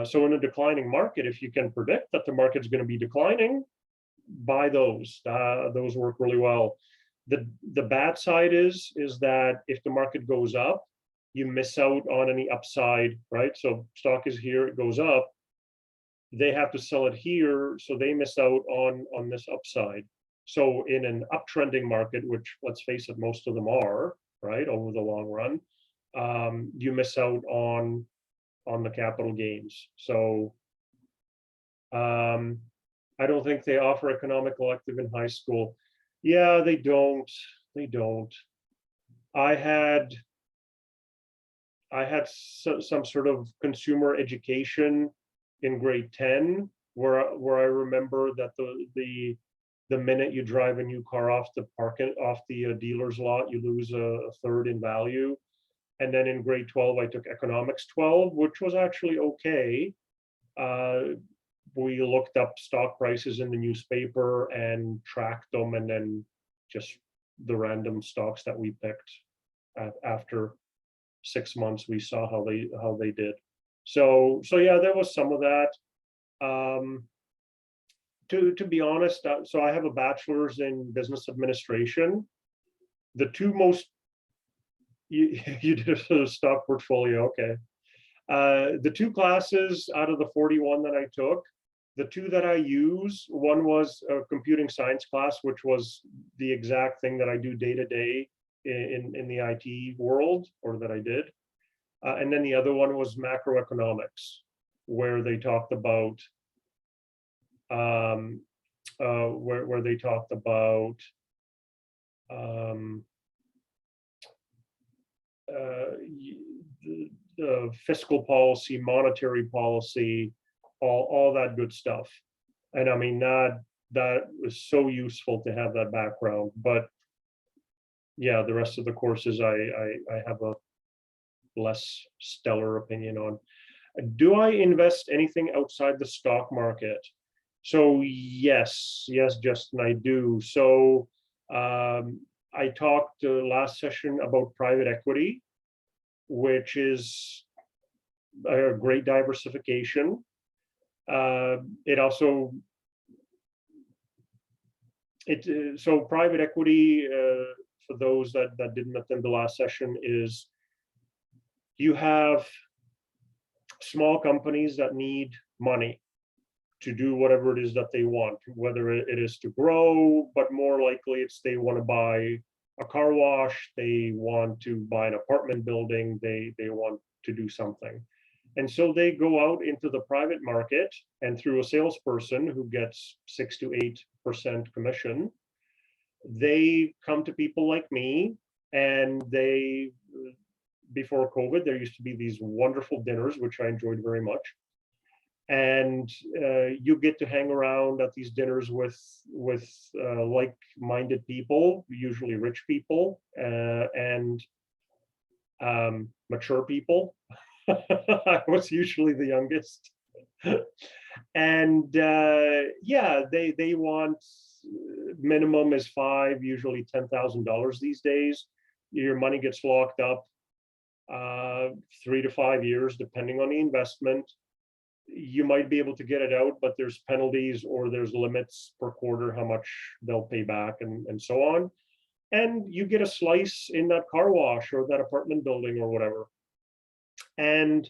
So in a declining market, if you can predict that the market's going to be declining, buy those. Those work really well. The bad side is that if the market goes up, you miss out on any upside, right? So stock is here, it goes up. They have to sell it here, so they miss out on this upside. So in an uptrending market, which let's face it, most of them are, right, over the long run, you miss out on the capital gains. So I don't think they offer economic elective in high school. Yeah, they don't. I had some sort of consumer education in grade 10, where I remember that the minute you drive a new car off the dealer's lot, you lose a third in value. And then in grade 12, I took economics 12, which was actually okay. We looked up stock prices in the newspaper and tracked them, and then just the random stocks that we picked. After 6 months, we saw how they did. So yeah, there was some of that. To be honest, so I have a bachelor's in business administration. The two most you did a stock portfolio, okay. The two classes out of the 41 that I took, the two that I use, one was a computing science class, which was the exact thing that I do day to day in the IT world, or that I did. And then the other one was macroeconomics, where they talked about where they talked about the fiscal policy, monetary policy, all that good stuff. And I mean, that was so useful to have that background. But yeah, the rest of the courses I have a less stellar opinion on. Do I invest anything outside the stock market? So yes, Justin, I do. So I talked last session about private equity, which is a great diversification. It also, so private equity, for those that didn't attend the last session, is you have small companies that need money to do whatever it is that they want, whether it is to grow, but more likely it's they want to buy a car wash, they want to buy an apartment building, they want to do something. And so they go out into the private market, and through a salesperson who gets 6 to 8% commission, they come to people like me, and before COVID, there used to be these wonderful dinners, which I enjoyed very much. And you get to hang around at these dinners with like-minded people, usually rich people, and mature people. I was usually the youngest. And yeah, they want minimum is $5,000, usually $10,000 these days. Your money gets locked up 3 to 5 years, depending on the investment. You might be able to get it out, but there's penalties or there's limits per quarter how much they'll pay back, and so on. And you get a slice in that car wash or that apartment building or whatever. And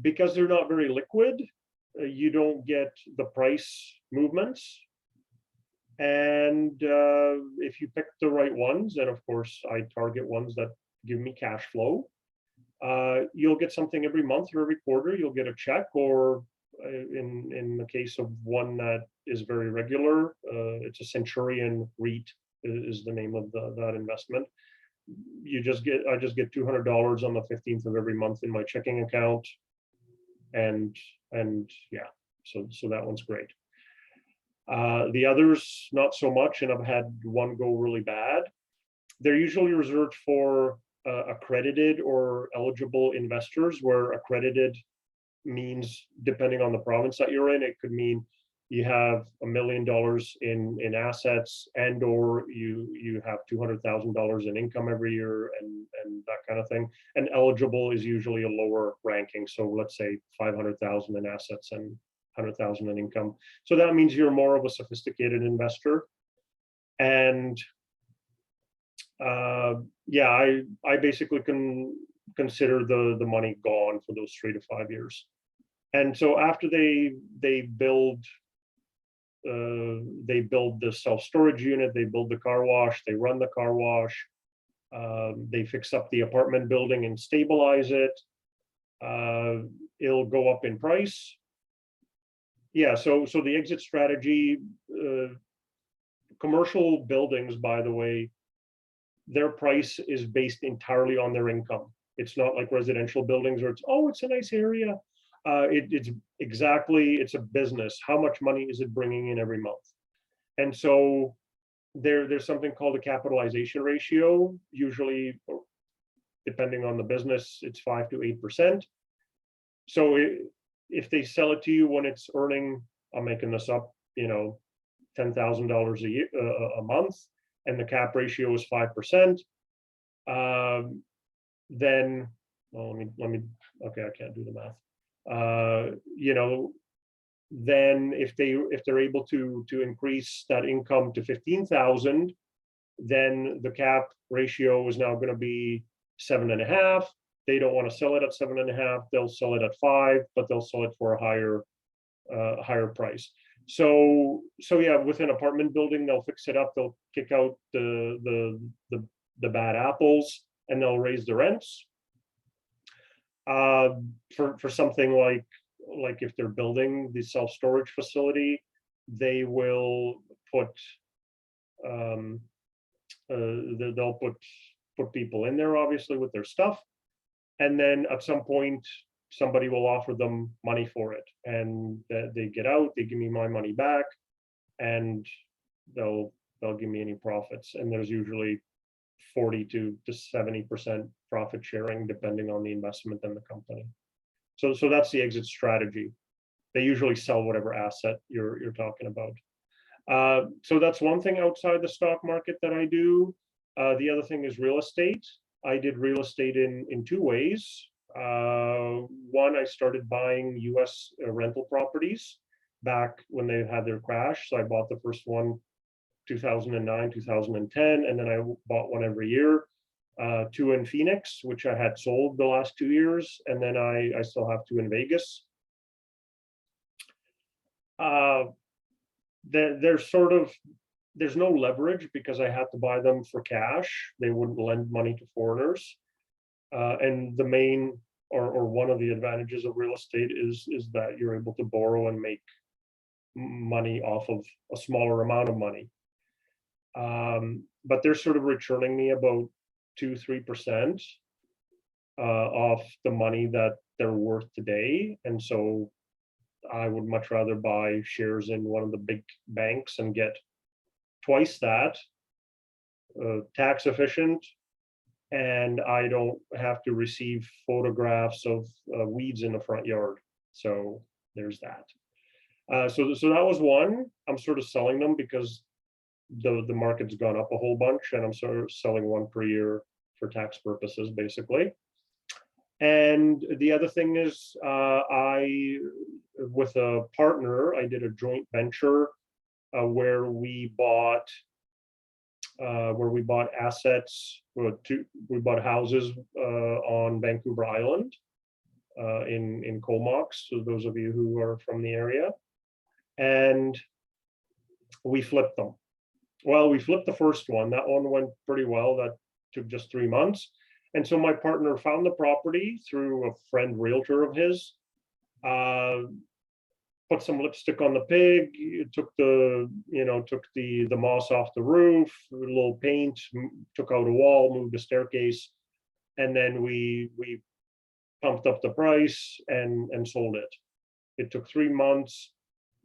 because they're not very liquid, you don't get the price movements. And if you pick the right ones, and of course I target ones that give me cash flow, you'll get something every month or every quarter. You'll get a check, or in the case of one that is very regular, it's a Centurion REIT is the name of that investment. I just get $200 on the 15th of every month in my checking account, and yeah, so that one's great. The others not so much, and I've had one go really bad. They're usually reserved for accredited or eligible investors, where accredited means, depending on the province that you're in, it could mean you have $1 million in assets, and or you have $200,000 in income every year, and that kind of thing. And eligible is usually a lower ranking, so let's say 500,000 in assets and 100,000 in income. So that means you're more of a sophisticated investor. And yeah, I basically can consider the money gone for those 3 to 5 years. And so after they build the self-storage unit, they build the car wash, they run the car wash, they fix up the apartment building and stabilize it, it'll go up in price. Yeah, so the exit strategy, commercial buildings, by the way, their price is based entirely on their income. It's not like residential buildings where it's a nice area. It's a business. How much money is it bringing in every month? And so there's something called a capitalization ratio. Usually, depending on the business, it's 5 to 8%. So if they sell it to you when it's earning, I'm making this up, $10,000 a year, a month, and the cap ratio is 5%, then, well, let me, okay, I can't do the math. Then if they're able to increase that income to 15,000, then the cap ratio is now going to be 7.5. They don't want to sell it at 7.5. They'll sell it at 5, but they'll sell it for a higher price. So yeah, with an apartment building, they'll fix it up. They'll kick out the bad apples, and they'll raise the rents. For something like if they're building the self-storage facility, they will put they'll put people in there, obviously, with their stuff, and then at some point somebody will offer them money for it, and they get out, they give me my money back, and they'll give me any profits, and there's usually 40 to 70% profit sharing, depending on the investment and the company. So that's the exit strategy. They usually sell whatever asset you're talking about. So that's one thing outside the stock market that I do. The other thing is real estate. I did real estate in two ways. One, I started buying US rental properties back when they had their crash. So I bought the first one 2009, 2010, and then I bought one every year. Two in Phoenix, which I had sold the last 2 years, and then I still have two in Vegas. There's no leverage because I had to buy them for cash. They wouldn't lend money to foreigners. And the main or one of the advantages of real estate is that you're able to borrow and make money off of a smaller amount of money. But they're sort of returning me about 2-3% off the money that they're worth today. And so I would much rather buy shares in one of the big banks and get twice that, tax efficient, and I don't have to receive photographs of weeds in the front yard. So there's that. So that was one. I'm sort of selling them because the market's gone up a whole bunch, and I'm sort of selling one per year for tax purposes, basically. And the other thing is, with a partner, I did a joint venture where we bought assets. We bought houses on Vancouver Island in Comox. So those of you who are from the area, and we flipped them. Well, we flipped the first one. That one went pretty well. That took just 3 months. And so my partner found the property through a friend realtor of his, put some lipstick on the pig, took the moss off the roof, a little paint, took out a wall, moved a staircase, and then we pumped up the price and sold it. It took 3 months.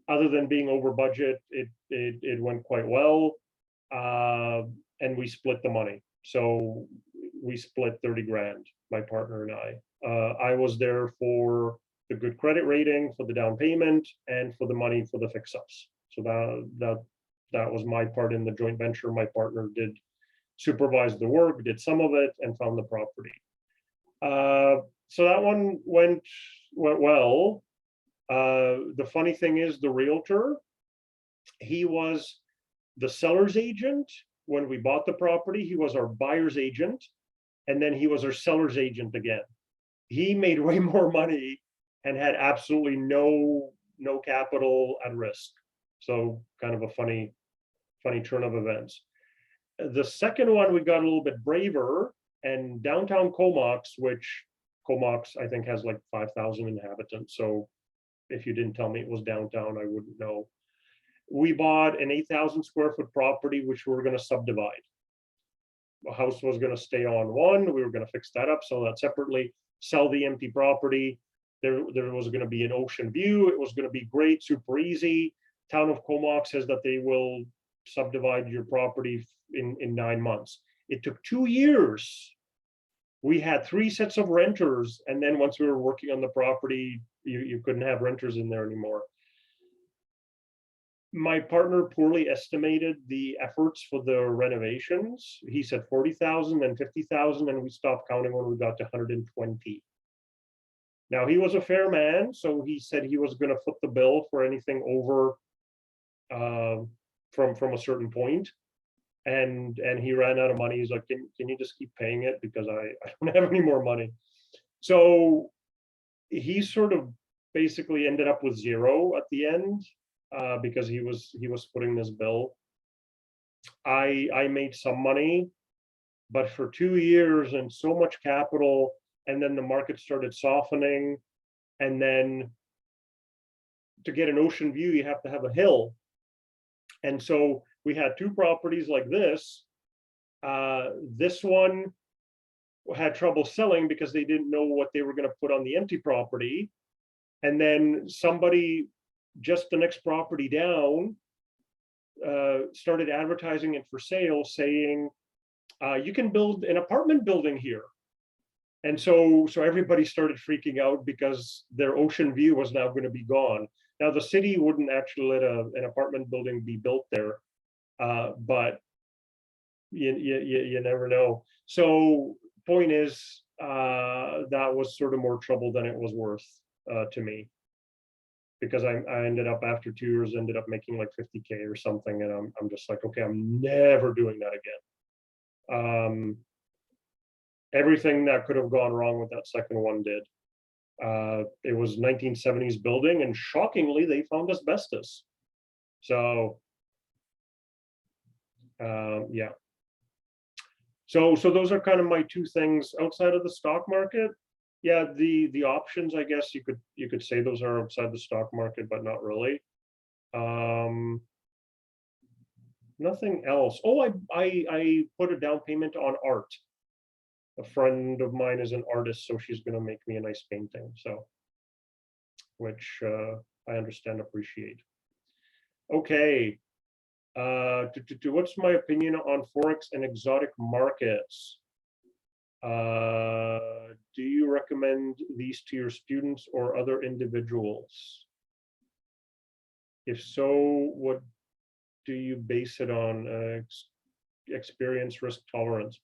Other than being over budget, it went quite well, and we split the money. So we split 30 grand, my partner and I. I was there for the good credit rating, for the down payment, and for the money for the fix-ups. So that was my part in the joint venture. My partner did supervise the work, did some of it, and found the property. So that one went well. The funny thing is, the realtor, he was the seller's agent when we bought the property. He was our buyer's agent, and then he was our seller's agent again. He made way more money and had absolutely no capital at risk. So kind of a funny turn of events. The second one, we got a little bit braver, and downtown Comox, which Comox I think has like 5,000 inhabitants. So if you didn't tell me it was downtown, I wouldn't know. We bought an 8,000 square foot property, which we were going to subdivide. The house was going to stay on one. We were going to fix that up, sell that separately, sell the empty property. There was going to be an ocean view. It was going to be great, super easy. Town of Comox says that they will subdivide your property in 9 months. It took 2 years. We had 3 sets of renters, and then once we were working on the property, you couldn't have renters in there anymore. My partner poorly estimated the efforts for the renovations. He said 40,000 and 50,000, and we stopped counting when we got to 120. Now, he was a fair man, so he said he was going to foot the bill for anything over from a certain point. And he ran out of money. He's like, can you just keep paying it, because I don't have any more money. So he sort of basically ended up with 0 at the end, because he was footing this bill. I made some money, but for 2 years and so much capital, and then the market started softening, and then to get an ocean view, you have to have a hill. And so we had 2 properties like this. This one had trouble selling because they didn't know what they were going to put on the empty property. And then somebody just the next property down started advertising it for sale, saying, you can build an apartment building here. And so everybody started freaking out because their ocean view was now going to be gone. Now, the city wouldn't actually let an apartment building be built there, but you never know. So point is, that was sort of more trouble than it was worth to me, because I ended up, after 2 years, ended up making like 50K or something, and I'm just like, okay, I'm never doing that again. Everything that could have gone wrong with that second one did. It was 1970s building, and shockingly, they found asbestos. So yeah. So those are kind of my 2 things outside of the stock market. Yeah, the options, I guess you could say those are outside the stock market, but not really. Nothing else. Oh, I put a down payment on art. A friend of mine is an artist, so she's gonna make me a nice painting. So, which I understand, appreciate. Okay. What's my opinion on forex and exotic markets? Do you recommend these to your students or other individuals? If so, what do you base it on? Experience, risk tolerance.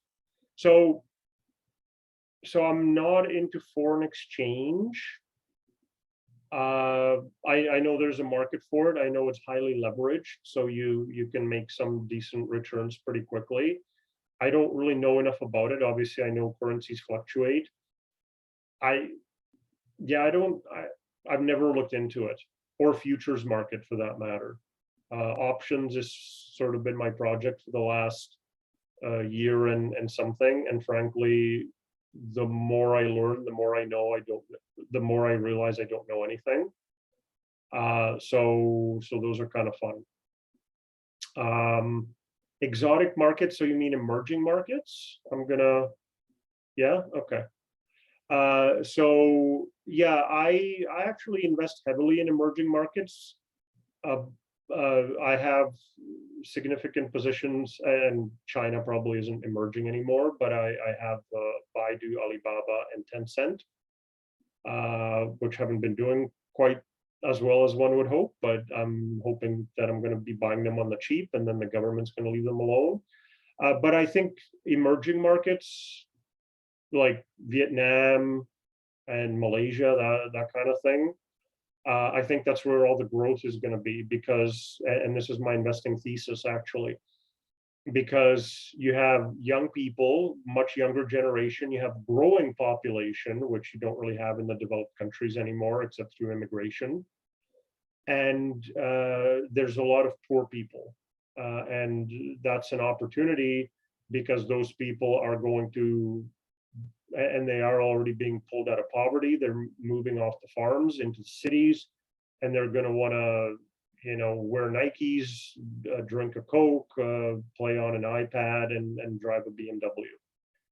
So I'm not into foreign exchange. I know there's a market for it. I know it's highly leveraged, so you can make some decent returns pretty quickly. I don't really know enough about it. Obviously, I know currencies fluctuate. I've never looked into it, or futures market for that matter. Options has sort of been my project for the last year and something. And frankly, the more I learn, the more I know the more I realize I don't know anything. So those are kind of fun. Exotic markets, so you mean emerging markets? Yeah, okay. So yeah, I actually invest heavily in emerging markets. I have significant positions, and China probably isn't emerging anymore, but I have Baidu, Alibaba, and Tencent, which haven't been doing quite as well as one would hope, but I'm hoping that I'm going to be buying them on the cheap, and then the government's going to leave them alone. But I think emerging markets like Vietnam and Malaysia, that kind of thing, I think that's where all the growth is going to be, because, and this is my investing thesis actually, because you have young people, much younger generation, you have growing population, which you don't really have in the developed countries anymore, except through immigration. And there's a lot of poor people. And that's an opportunity, because those people are going to, and they are already being pulled out of poverty. They're moving off the farms into the cities, and they're going to want to, wear Nikes, drink a Coke, play on an iPad, and drive a BMW.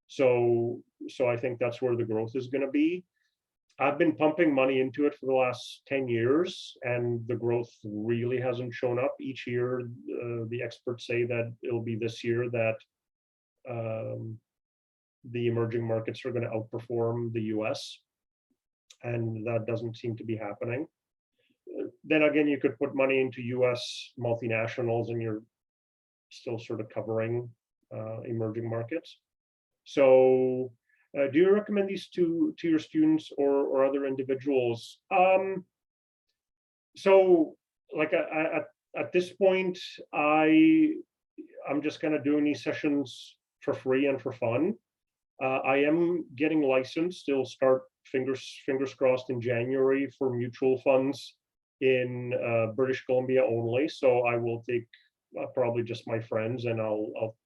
So I think that's where the growth is going to be. I've been pumping money into it for the last 10 years, and the growth really hasn't shown up. Each year, the experts say that it'll be this year that the emerging markets are going to outperform the US, and that doesn't seem to be happening. Then again, you could put money into US multinationals, and you're still sort of covering emerging markets. So do you recommend these to your students or other individuals? So like at this point, I'm just kind of doing these sessions for free and for fun. I am getting licensed. It'll start, fingers crossed, in January for mutual funds in British Columbia only. So I will take probably just my friends, and I'll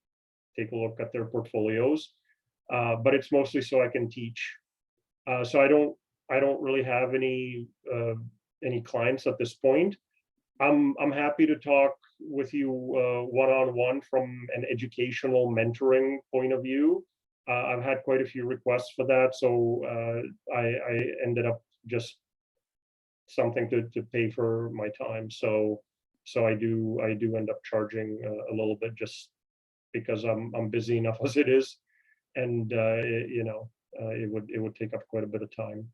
take a look at their portfolios. But it's mostly so I can teach. So I don't really have any clients at this point. I'm happy to talk with you one-on-one from an educational mentoring point of view. I've had quite a few requests for that, so I ended up just something to pay for my time. So I do end up charging a little bit, just because I'm busy enough as it is, and it would take up quite a bit of time.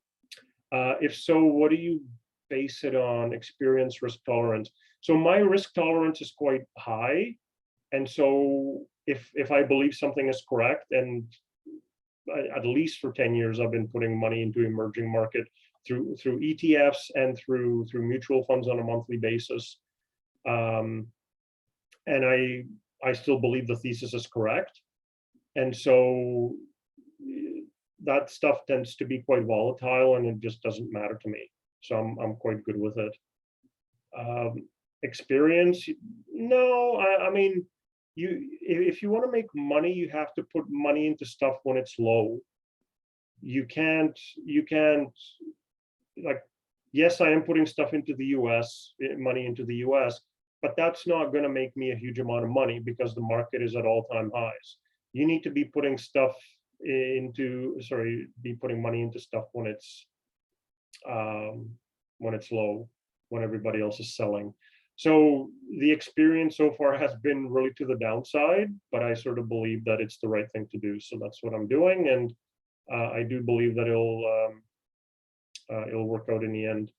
If so, what do you base it on? Experience, risk tolerance. So my risk tolerance is quite high, and so if I believe something is correct, and at least for 10 years I've been putting money into emerging market through ETFs and through mutual funds on a monthly basis, and I still believe the thesis is correct, and so that stuff tends to be quite volatile, and it just doesn't matter to me. So I'm quite good with it. Experience, no, I mean, if you want to make money, you have to put money into stuff when it's low. you can't, like, yes, I am putting stuff into the US, money into the US, but that's not going to make me a huge amount of money because the market is at all-time highs. You need to be putting stuff into, be putting money into stuff when it's low, when everybody else is selling. So the experience so far has been really to the downside, but I sort of believe that it's the right thing to do. So that's what I'm doing, and I do believe that it'll work out in the end.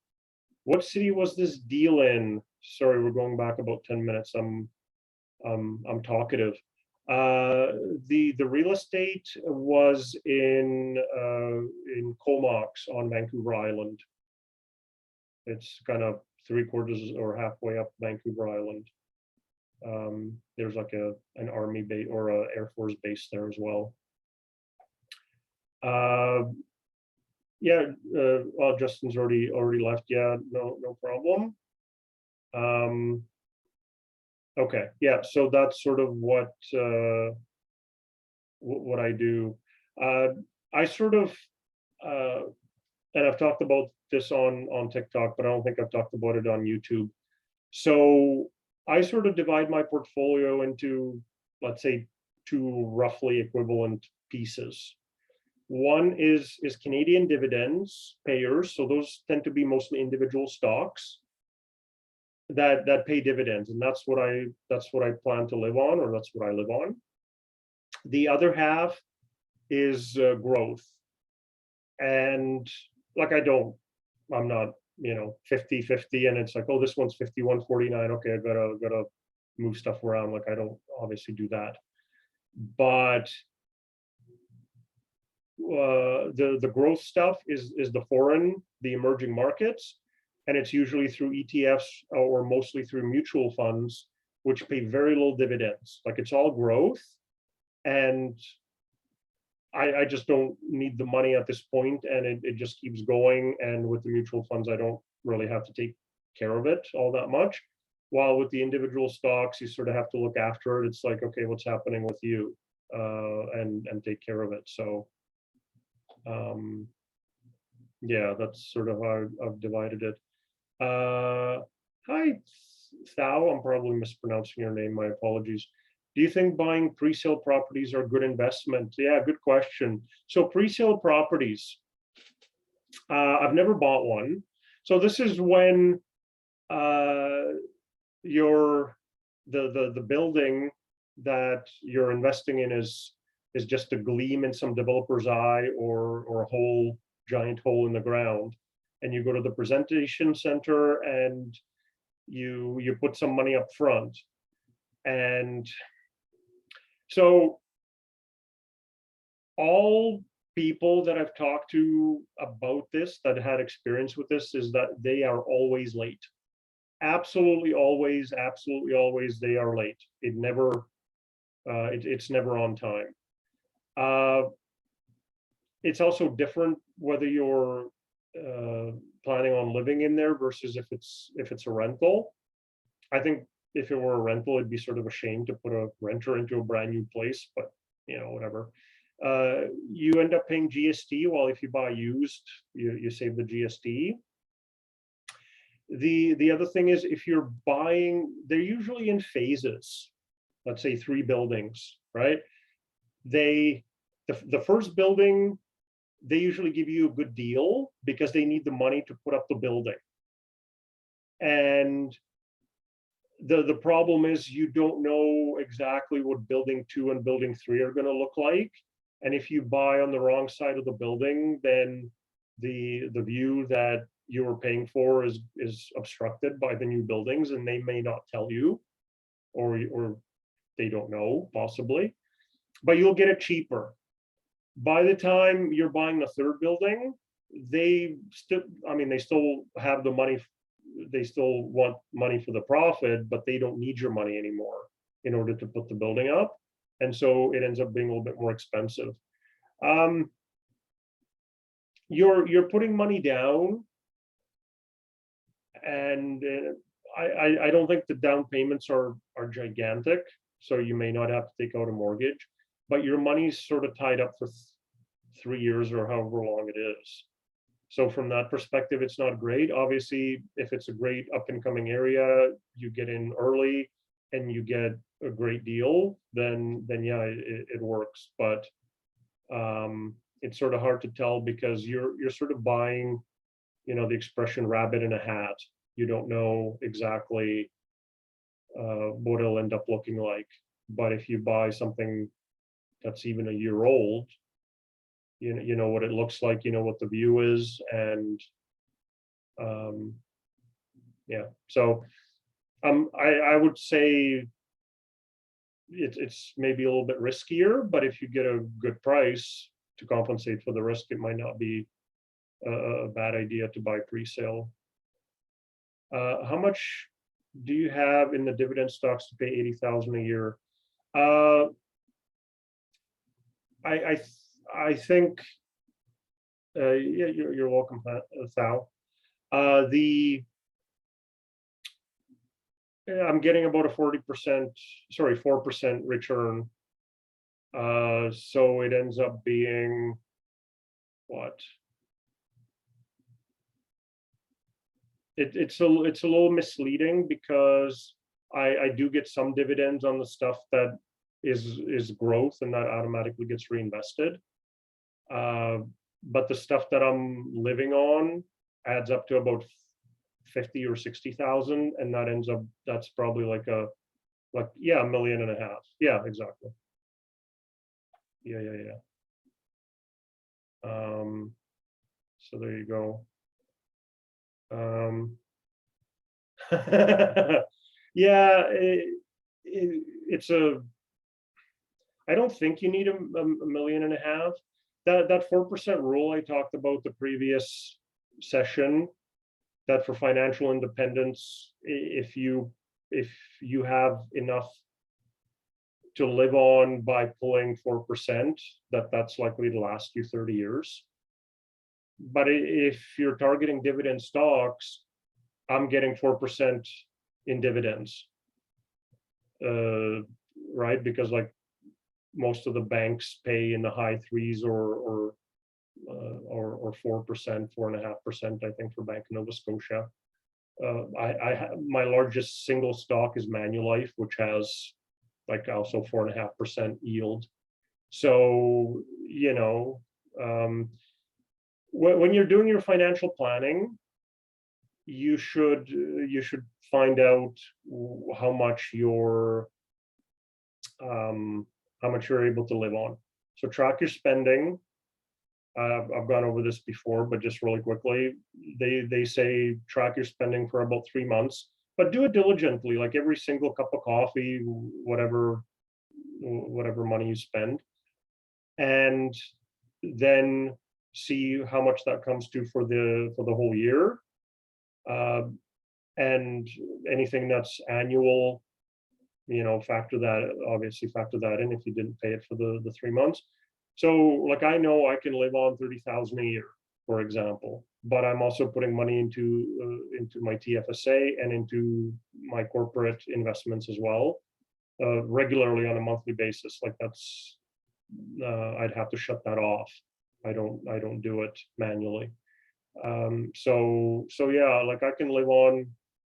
What city was this deal in? Sorry, we're going back about 10 minutes. I'm talkative. The real estate was in Comox on Vancouver Island. It's kind of 3/4 or halfway up Vancouver Island. There's like an army base or a Air Force base there as well. Yeah, well, Justin's already left. Yeah, no problem. Okay, yeah, so that's sort of what I do. I sort of, and I've talked about this on TikTok, but I don't think I've talked about it on YouTube. So I sort of divide my portfolio into, let's say, two roughly equivalent pieces. One is Canadian dividends payers. So those tend to be mostly individual stocks that pay dividends, and that's what I plan to live on, or that's what I live on. The other half is growth, and like I'm not 50-50, and it's like, oh, this one's 51-49. Okay, I gotta move stuff around. Like, I don't obviously do that, but the growth stuff is the emerging markets, and it's usually through ETFs or mostly through mutual funds, which pay very little dividends. Like, it's all growth, and I just don't need the money at this point, and it just keeps going. And with the mutual funds, I don't really have to take care of it all that much. While with the individual stocks, you sort of have to look after it. It's like, okay, what's happening with you, and take care of it. So yeah, that's sort of how I've divided it. Hi, Thao, I'm probably mispronouncing your name, my apologies. Do you think buying pre-sale properties are a good investment? Yeah, good question. So pre-sale properties, I've never bought one. So this is when the building that you're investing in is just a gleam in some developer's eye, or a whole giant hole in the ground, and you go to the presentation center and you put some money up front. And so all people that I've talked to about this, that had experience with this, is that they are always late. Absolutely always they are late. It never it's never on time. It's also different whether you're planning on living in there versus if it's a rental. I think if it were a rental, it'd be sort of a shame to put a renter into a brand new place, but whatever. You end up paying GST, while if you buy used, you save the GST. The other thing is, if you're buying, they're usually in phases. Let's say 3 buildings, right? The first building, they usually give you a good deal because they need the money to put up the building. And the problem is, you don't know exactly what building 2 and building 3 are going to look like. And if you buy on the wrong side of the building, then the view that you were paying for is obstructed by the new buildings, and they may not tell you, or they don't know, possibly, but you'll get it cheaper. By the time you're buying the 3rd building, they still have the money. They still want money for the profit, but they don't need your money anymore in order to put the building up. And so it ends up being a little bit more expensive. You're putting money down, and I don't think the down payments are gigantic, so you may not have to take out a mortgage, but your money's sort of tied up for 3 years or however long it is. So from that perspective, it's not great. Obviously, if it's a great up and coming area, you get in early and you get a great deal, then yeah, it works. But it's sort of hard to tell because you're sort of buying, the expression rabbit in a hat. You don't know exactly what it'll end up looking like. But if you buy something that's even a year old, you know what it looks like, you know what the view is, and yeah. So I would say it's maybe a little bit riskier, but if you get a good price to compensate for the risk, it might not be a bad idea to buy pre-sale. How much do you have in the dividend stocks to pay 80,000 a year? I think yeah, you're welcome, Thao. I'm getting about a 4% return. So it ends up being what? It's a little misleading because I do get some dividends on the stuff that is growth, and that automatically gets reinvested. But the stuff that I'm living on adds up to about 50 or 60,000, and that's probably like yeah, $1.5 million. Yeah, exactly. Yeah. So there you go. Yeah, I don't think you need a $1.5 million. That 4% rule I talked about the previous session, that for financial independence, if you have enough to live on by pulling 4%, that's likely to last you 30 years. But if you're targeting dividend stocks, I'm getting 4% in dividends, right? Because like most of the banks pay in the high threes or 4%, 4.5%, I think, for Bank of Nova Scotia. My largest single stock is Manulife, which has like also 4.5% yield. So, when you're doing your financial planning, you should find out how much you're able to live on. So track your spending. I've gone over this before, but just really quickly, they say track your spending for about 3 months, but do it diligently, like every single cup of coffee, whatever money you spend, and then see how much that comes to for the whole year. And anything that's annual, factor that in if you didn't pay it for the 3 months. So like I know I can live on 30,000 a year, for example, but I'm also putting money into my TFSA and into my corporate investments as well, regularly on a monthly basis. Like that's I'd have to shut that off. I don't do it manually. So yeah, like I can live on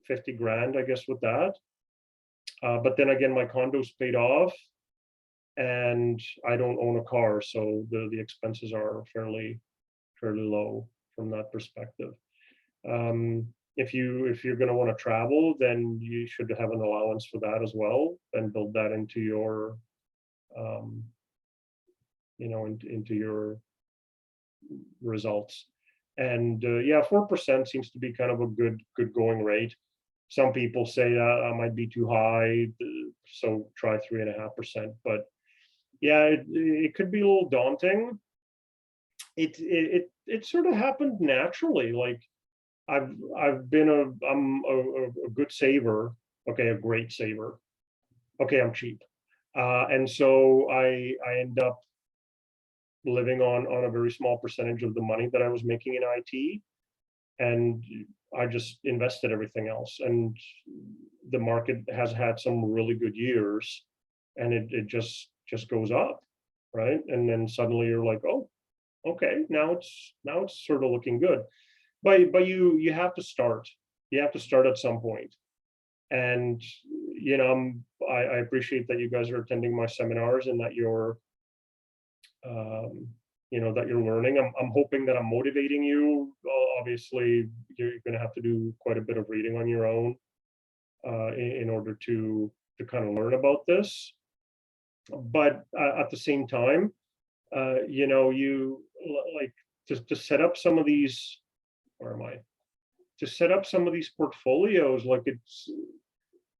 50 grand, I guess, with that. But then again, my condo's paid off and I don't own a car, so the expenses are fairly low from that perspective. If you're going to want to travel, then you should have an allowance for that as well, and build that into your into your results. And yeah, 4% seems to be kind of a good going rate. Some people say that might be too high, so try 3.5%. But yeah, it could be a little daunting. It sort of happened naturally. Like I'm a good saver. Okay, a great saver. Okay, I'm cheap, and so I end up living on a very small percentage of the money that I was making in IT, and I just invested everything else. And the market has had some really good years, and it just goes up, right? And then suddenly you're like, oh, okay, now it's sort of looking good. But you have to start. You have to start at some point. And I appreciate that you guys are attending my seminars and that you're that you're learning. I'm hoping that I'm motivating you. Obviously, you're going to have to do quite a bit of reading on your own in order to kind of learn about this. But at the same time, you like to set up some of these. Where am I? To set up some of these portfolios, like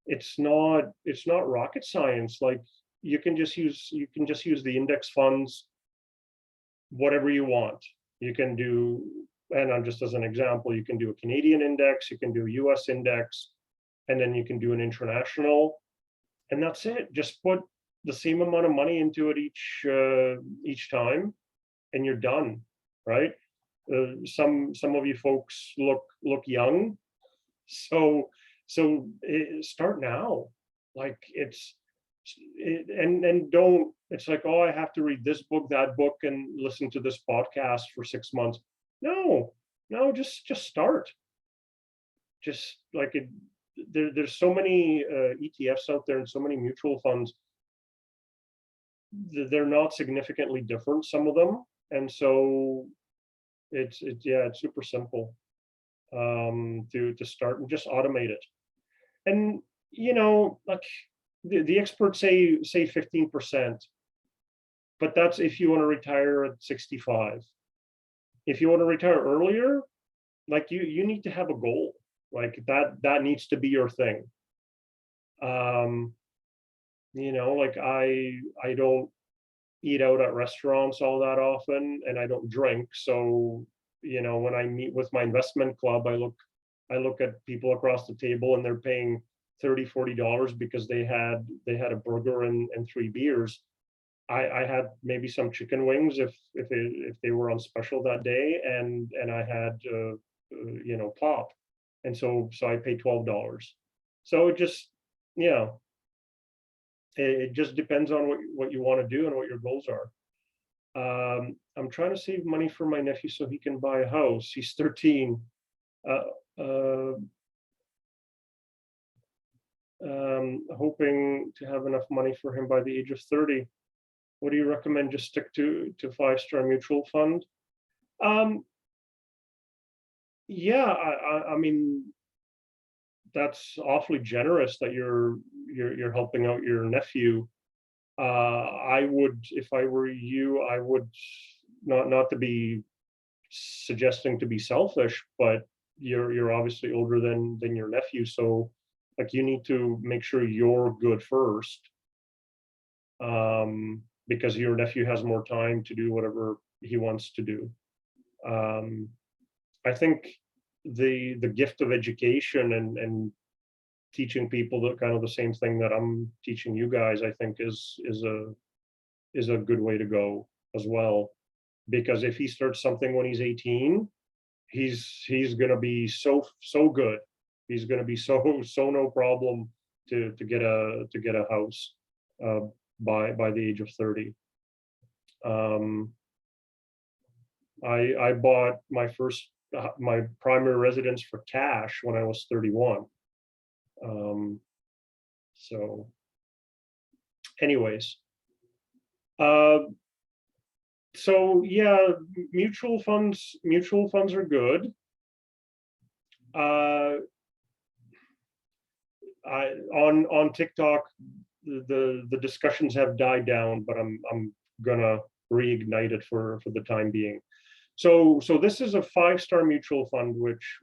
it's not rocket science. Like you can just use the index funds, whatever you want. You can do, and I'm just as an example, you can do a Canadian index, you can do a US index, and then you can do an international, and that's it. Just put the same amount of money into it each time, and you're done, right? Some of you folks look young, so start now. Like and don't, it's like, oh, I have to read this book, that book, and listen to this podcast for 6 months. No, just start. Just like there's so many ETFs out there and so many mutual funds. They're not significantly different, some of them, and so it's super simple to start and just automate it. And like the experts say 15%, but that's if you want to retire at 65. If you want to retire earlier, like you need to have a goal. Like that needs to be your thing. Like I don't eat out at restaurants all that often, and I don't drink. So, when I meet with my investment club, I look at people across the table and they're paying $30-40 because they had a burger and 3 beers. I had maybe some chicken wings if they were on special that day, and I had pop, and so I paid $12. So it just it just depends on what you want to do and what your goals are. I'm trying to save money for my nephew so he can buy a house. He's 13. Hoping to have enough money for him by the age of 30. What do you recommend? Just stick to 5-star mutual fund? Yeah, I mean, that's awfully generous that you're helping out your nephew. I would, if I were you, I would not to be suggesting to be selfish, but you're obviously older than your nephew, so like you need to make sure you're good first, because your nephew has more time to do whatever he wants to do. I think the gift of education and teaching people that kind of the same thing that I'm teaching you guys, I think is a good way to go as well. Because if he starts something when he's 18, he's gonna be so good. He's gonna be so no problem to get a house by the age of 30. I bought my primary residence for cash when I was 31. So anyways, so yeah, mutual funds are good. On TikTok, the discussions have died down, but I'm gonna reignite it for the time being. So this is a 5-star mutual fund, which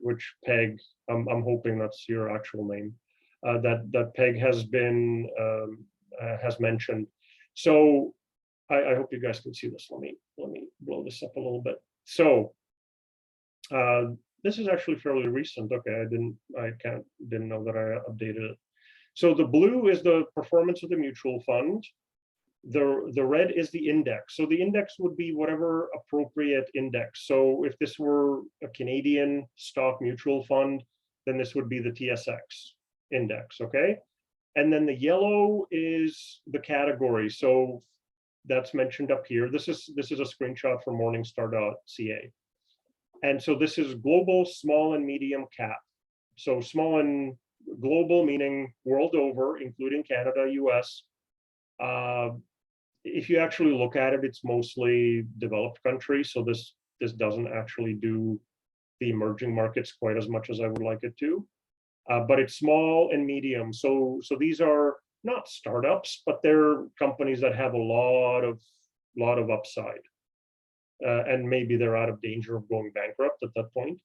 Peg, I'm hoping that's your actual name, that Peg has mentioned. So I hope you guys can see this. Let me blow this up a little bit. So this is actually fairly recent. Okay, I didn't know that I updated it. So the blue is the performance of the mutual fund. The red is the index. So the index would be whatever appropriate index. So if this were a Canadian stock mutual fund, then this would be the TSX index, okay? And then the yellow is the category. So that's mentioned up here. This is a screenshot from Morningstar.ca. And so this is global small and medium cap. So small and global meaning world over, including Canada, US. If you actually look at it, it's mostly developed countries. So this doesn't actually do the emerging markets quite as much as I would like it to. But it's small and medium. So these are not startups, but they're companies that have a lot of upside. And maybe they're out of danger of going bankrupt at that point.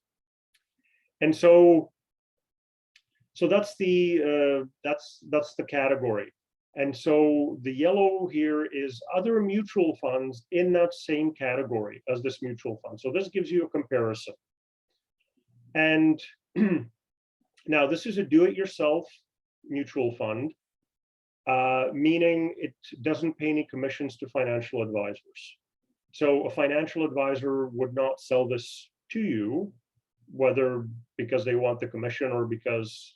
And so that's the category. And so the yellow here is other mutual funds in that same category as this mutual fund. So this gives you a comparison. And now this is a do-it-yourself mutual fund, meaning it doesn't pay any commissions to financial advisors. So a financial advisor would not sell this to you, whether because they want the commission or because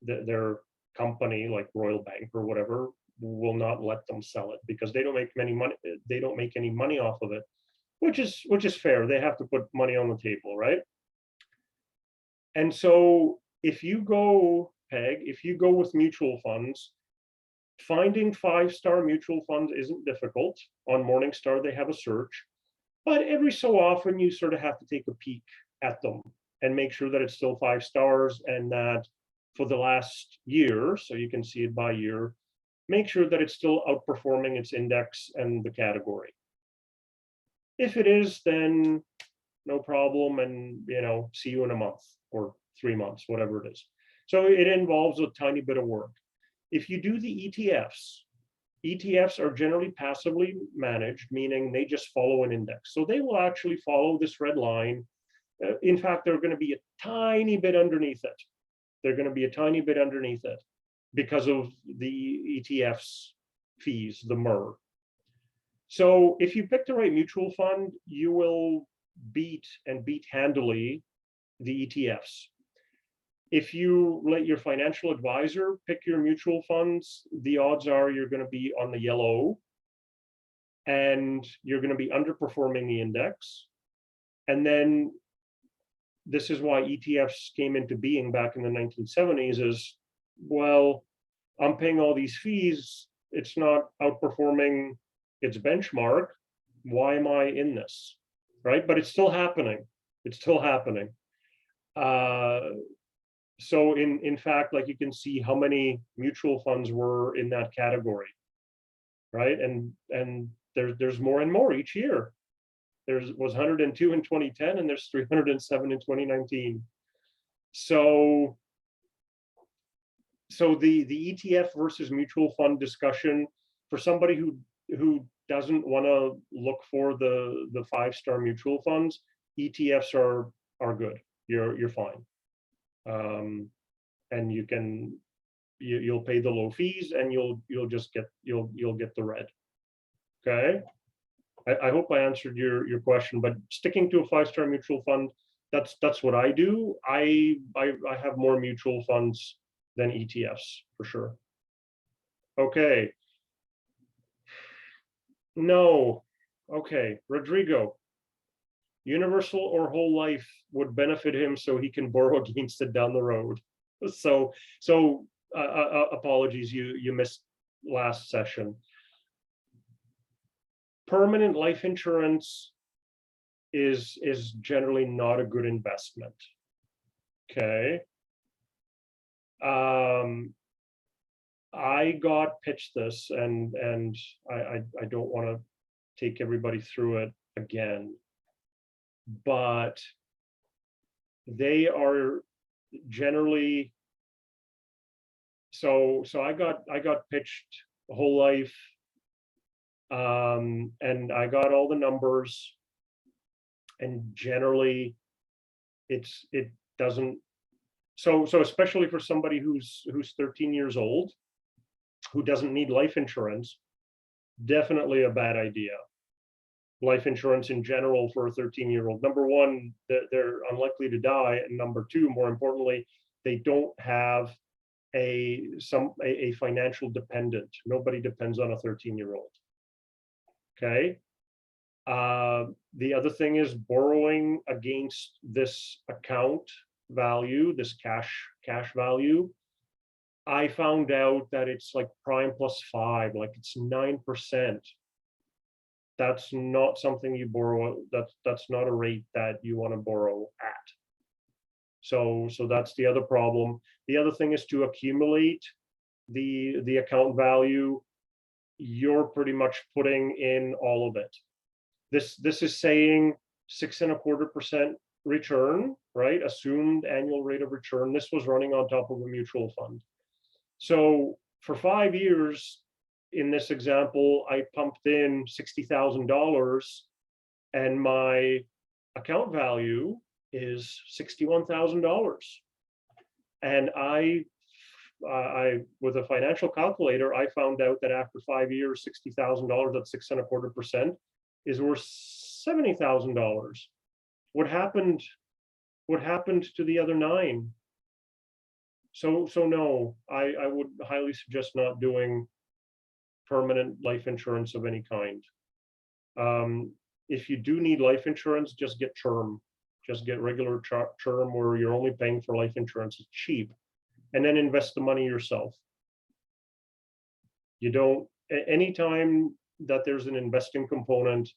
their company, like Royal Bank or whatever, will not let them sell it because they don't make any money. They don't make any money off of it, which is fair. They have to put money on the table, right? And so if you go with mutual funds, finding 5-star mutual funds isn't difficult. On Morningstar, they have a search, but every so often you sort of have to take a peek at them and make sure that it's still 5 stars and that for the last year, so you can see it by year, make sure that it's still outperforming its index and the category. If it is, then no problem, and see you in a month or 3 months, whatever it is. So it involves a tiny bit of work. If you do the ETFs are generally passively managed, meaning they just follow an index. So they will actually follow this red line. In fact, they're going to be a tiny bit underneath it. They're going to be a tiny bit underneath it because of the ETF's fees, the MER. So if you pick the right mutual fund, you will beat handily the ETFs. If you let your financial advisor pick your mutual funds, the odds are you're going to be on the yellow and you're going to be underperforming the index. And then this is why ETFs came into being back in the 1970s is, well, I'm paying all these fees. It's not outperforming its benchmark. Why am I in this? Right? But it's still happening. It's still happening. So in fact, like you can see how many mutual funds were in that category, right? And there's more and more each year. There was 102 in 2010, and there's 307 in 2019. So the ETF versus mutual fund discussion for somebody who doesn't want to look for the 5-star mutual funds, ETFs are good. You're fine. And you'll pay the low fees and you'll get the red. Okay. I hope I answered your question, but sticking to a 5-star mutual fund, that's what I do. I have more mutual funds than ETFs for sure. Okay. No. Okay, Rodrigo. Universal or whole life would benefit him so he can borrow against it down the road. So apologies, you missed last session. Permanent life insurance is generally not a good investment. Okay. I got pitched this and I don't want to take everybody through it again, but they are generally so I got pitched whole life, and I got all the numbers, and generally it doesn't, so especially for somebody who's 13 years old who doesn't need life insurance, definitely a bad idea. Life insurance in general for a 13-year-old, number one, they're unlikely to die, and number two, more importantly, they don't have a financial dependent. Nobody depends on a 13-year-old. Okay. The other thing is borrowing against this account value, this cash value. I found out that it's like prime plus 5, like it's 9%. That's not something you borrow. That's not a rate that you want to borrow at. So that's the other problem. The other thing is to accumulate the account value. You're pretty much putting in all of it. This is saying 6.25% return, right? Assumed annual rate of return. This was running on top of a mutual fund. So for 5 years, in this example, I pumped in $60,000 and my account value is $61,000. And I with a financial calculator, I found out that after 5 years, $60,000 at 6.25% is worth $70,000. What happened to the other 9? So no, I would highly suggest not doing permanent life insurance of any kind. If you do need life insurance, just get term. Just get regular term where you're only paying for life insurance. It's cheap. And then invest the money yourself. You don't, anytime that there's an investing component,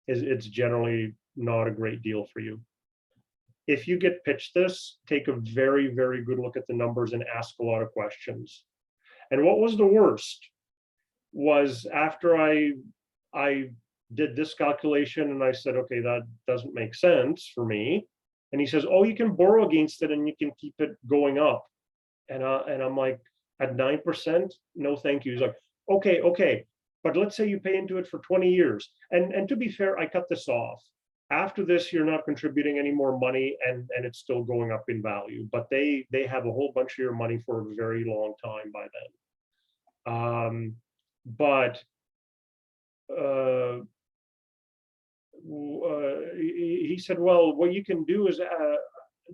it's generally not a great deal for you. If you get pitched this, take a very, very good look at the numbers and ask a lot of questions. And what was the worst was after I did this calculation and I said, okay, that doesn't make sense for me. And he says, oh, you can borrow against it and you can keep it going up. And I'm like, at 9%? No, thank you. He's like, okay. But let's say you pay into it for 20 years. And to be fair, I cut this off. After this, you're not contributing any more money and it's still going up in value. But they have a whole bunch of your money for a very long time by then. He said, well, what you can do is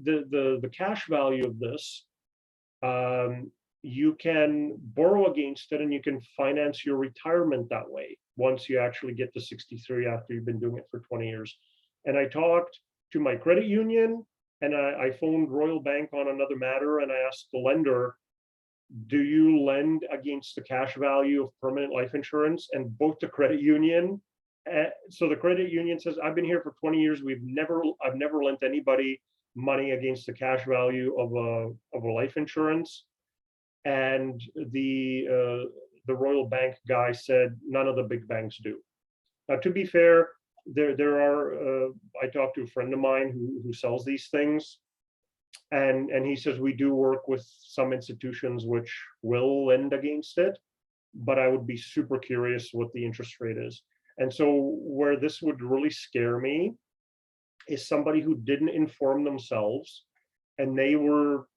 the cash value of this, you can borrow against it and you can finance your retirement that way once you actually get to 63 after you've been doing it for 20 years. And I talked to my credit union and I phoned Royal Bank on another matter and I asked the lender, do you lend against the cash value of permanent life insurance? And both the credit union, so the credit union says, I've been here for 20 years. I've never lent anybody money against the cash value of a life insurance. And the Royal Bank guy said, none of the big banks do. Now, to be fair, there are, I talked to a friend of mine who sells these things. And he says, we do work with some institutions which will lend against it, but I would be super curious what the interest rate is. And so where this would really scare me is somebody who didn't inform themselves and they were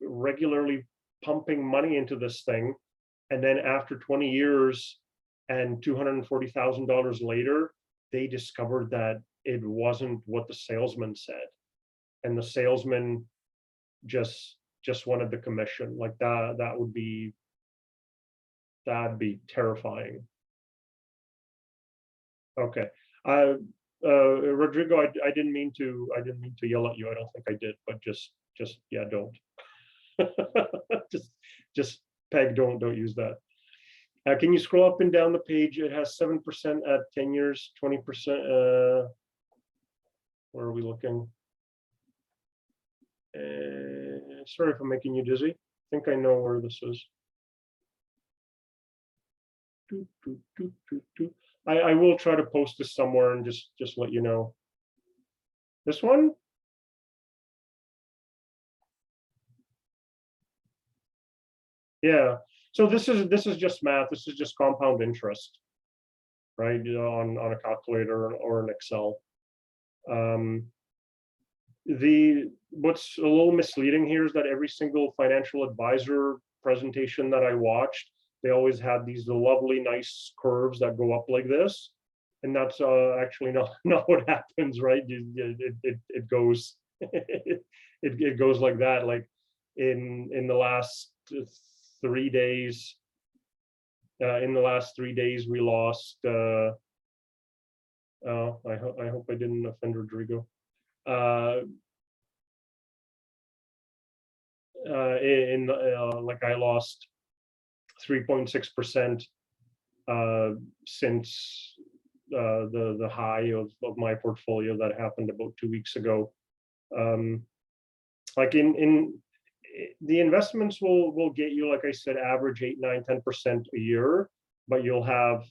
regularly pumping money into this thing. And then after 20 years and $240,000 later, they discovered that it wasn't what the salesman said. And the salesman just wanted the commission. Like that'd be terrifying. Okay. Rodrigo, I didn't mean to yell at you. I don't think I did, but just yeah, don't. just peg, don't use that. Can you scroll up and down the page? It has 7% at 10 years, 20%. Where are we looking? Sorry if I'm making you dizzy. I think I know where this is. I will try to post this somewhere and just let you know. This one? Yeah. So this is just math. This is just compound interest, right? On a calculator or an Excel. What's a little misleading here is that every single financial advisor presentation that I watched, they always had these lovely, nice curves that go up like this, and that's actually not what happens, right? It goes it goes like that. Like in the last 3 days, we lost. Oh, I hope I didn't offend Rodrigo. Like I lost 3.6% since the high of my portfolio that happened about 2 weeks ago. Like in the investments will get you, like I said, average 8, 9, 10% a year, but you'll have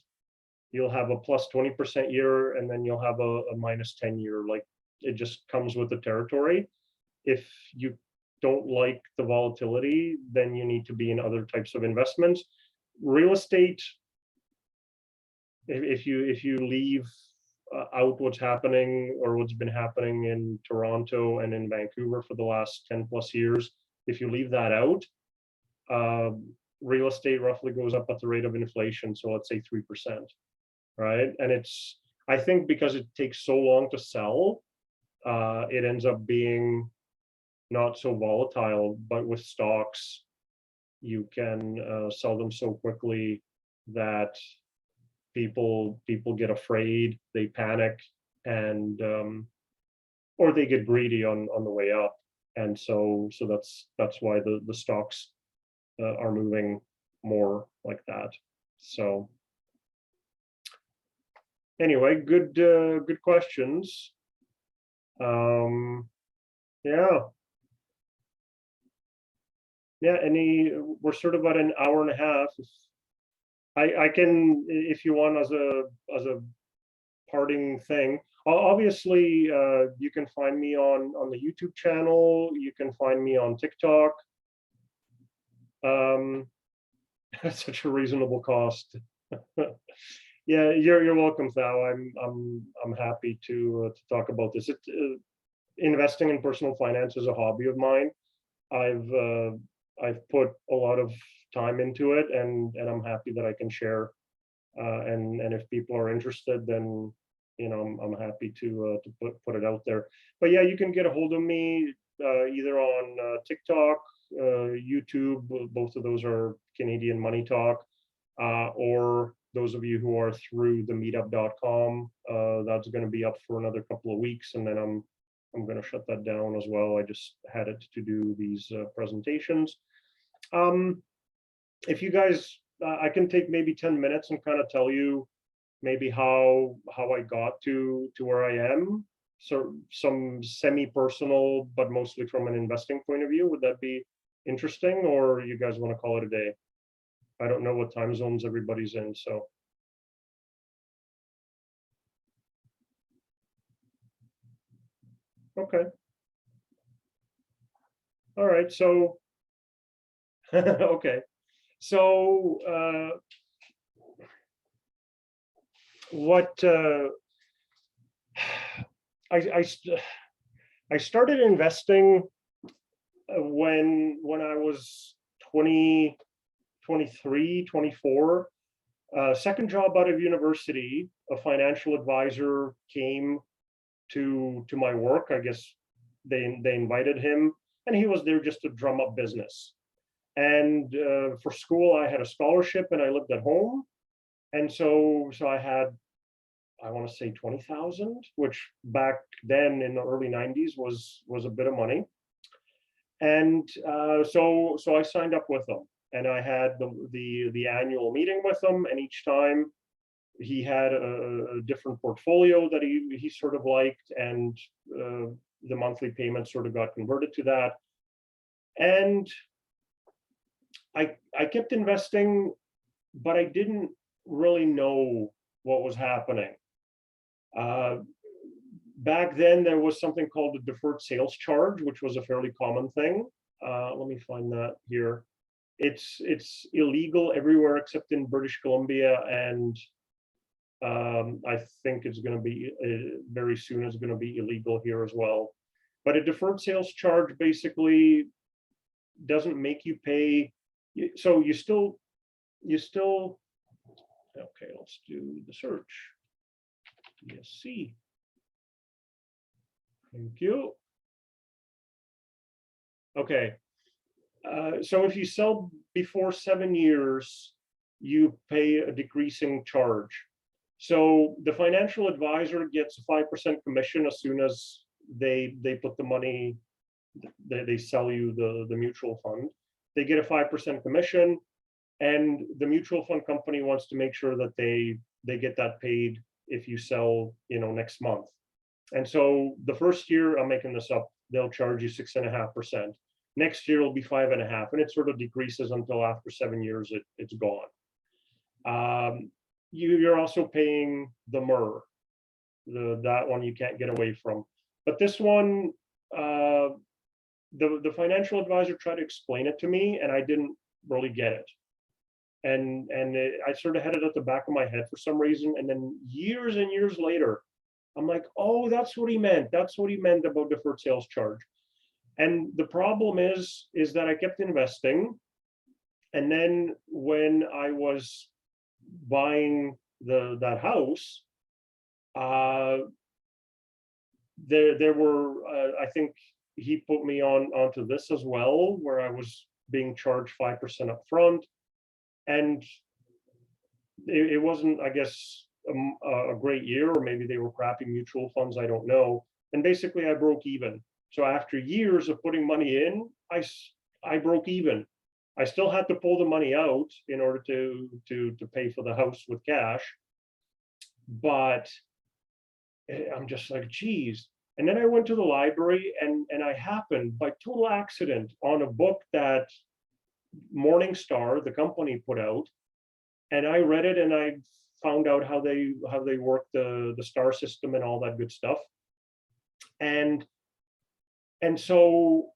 a plus 20% year, and then you'll have a minus 10 year. Like it just comes with the territory. If you don't like the volatility, then you need to be in other types of investments. Real estate, if you leave out what's happening or what's been happening in Toronto and in Vancouver for the last 10 plus years, if you leave that out, real estate roughly goes up at the rate of inflation. So let's say 3%, right? And it's, I think because it takes so long to sell, it ends up being not so volatile. But with stocks, you can sell them so quickly that people get afraid, they panic, and or they get greedy on the way up. And so that's why the stocks are moving more like that. So anyway, good questions. Yeah, we're sort of about an hour and a half. I can, if you want, as a parting thing, obviously you can find me on the YouTube channel. You can find me on TikTok. That's such a reasonable cost. Yeah, you're welcome, Thao. I'm happy to talk about this. Investing in personal finance is a hobby of mine. I've put a lot of time into it, and I'm happy that I can share. And if people are interested, then I'm happy to put it out there. But yeah, you can get a hold of me either on TikTok, YouTube. Both of those are Canadian Money Talk, or those of you who are through the meetup.com, that's going to be up for another couple of weeks, and then I'm going to shut that down as well. I just had it to do these presentations. If you guys, I can take maybe 10 minutes and kind of tell you maybe how I got to where I am. So some semi-personal, but mostly from an investing point of view. Would that be interesting, or you guys want to call it a day? I don't know what time zones everybody's in, so. Okay. All right, so, okay. So what I started investing when I was 20, 23, 24. Second job out of university, a financial advisor came to my work. I guess they invited him, and he was there just to drum up business. And for school, I had a scholarship, and I lived at home. And so I had, I want to say 20,000, which back then in the early 90s was a bit of money. And so I signed up with them, and I had the annual meeting with them, and each time he had a different portfolio that he sort of liked, and the monthly payment sort of got converted to that. And I kept investing, but I didn't really know what was happening. Back then, there was something called the deferred sales charge, which was a fairly common thing. Let me find that here. It's illegal everywhere except in British Columbia, and I think it's going to be very soon is going to be illegal here as well. But a deferred sales charge basically doesn't make you pay. So you still. Okay, let's do the search. DSC. Thank you. Okay. So if you sell before 7 years, you pay a decreasing charge. So the financial advisor gets a 5% commission as soon as they put the money, they sell you the mutual fund. They get a 5% commission, and the mutual fund company wants to make sure that they get that paid if you sell, next month. And so the first year, I'm making this up, they'll charge you 6.5%. Next year it'll be 5.5%, and it sort of decreases until after 7 years it's gone. You're also paying the MER, that one you can't get away from. But this one, the financial advisor tried to explain it to me, and I didn't really get it. And I sort of had it at the back of my head for some reason. And then years and years later, I'm like, oh, that's what he meant. That's what he meant about deferred sales charge. And the problem is that I kept investing. And then when I was buying that house, there were, I think he put me onto this as well, where I was being charged 5% up front. And it wasn't, I guess, a great year, or maybe they were crappy mutual funds, I don't know. And basically I broke even. So after years of putting money in, I broke even. I still had to pull the money out in order to pay for the house with cash. But I'm just like, geez. And then I went to the library, and I happened by total accident on a book that Morningstar, the company, put out. And I read it, and I found out how they work the star system and all that good stuff. And so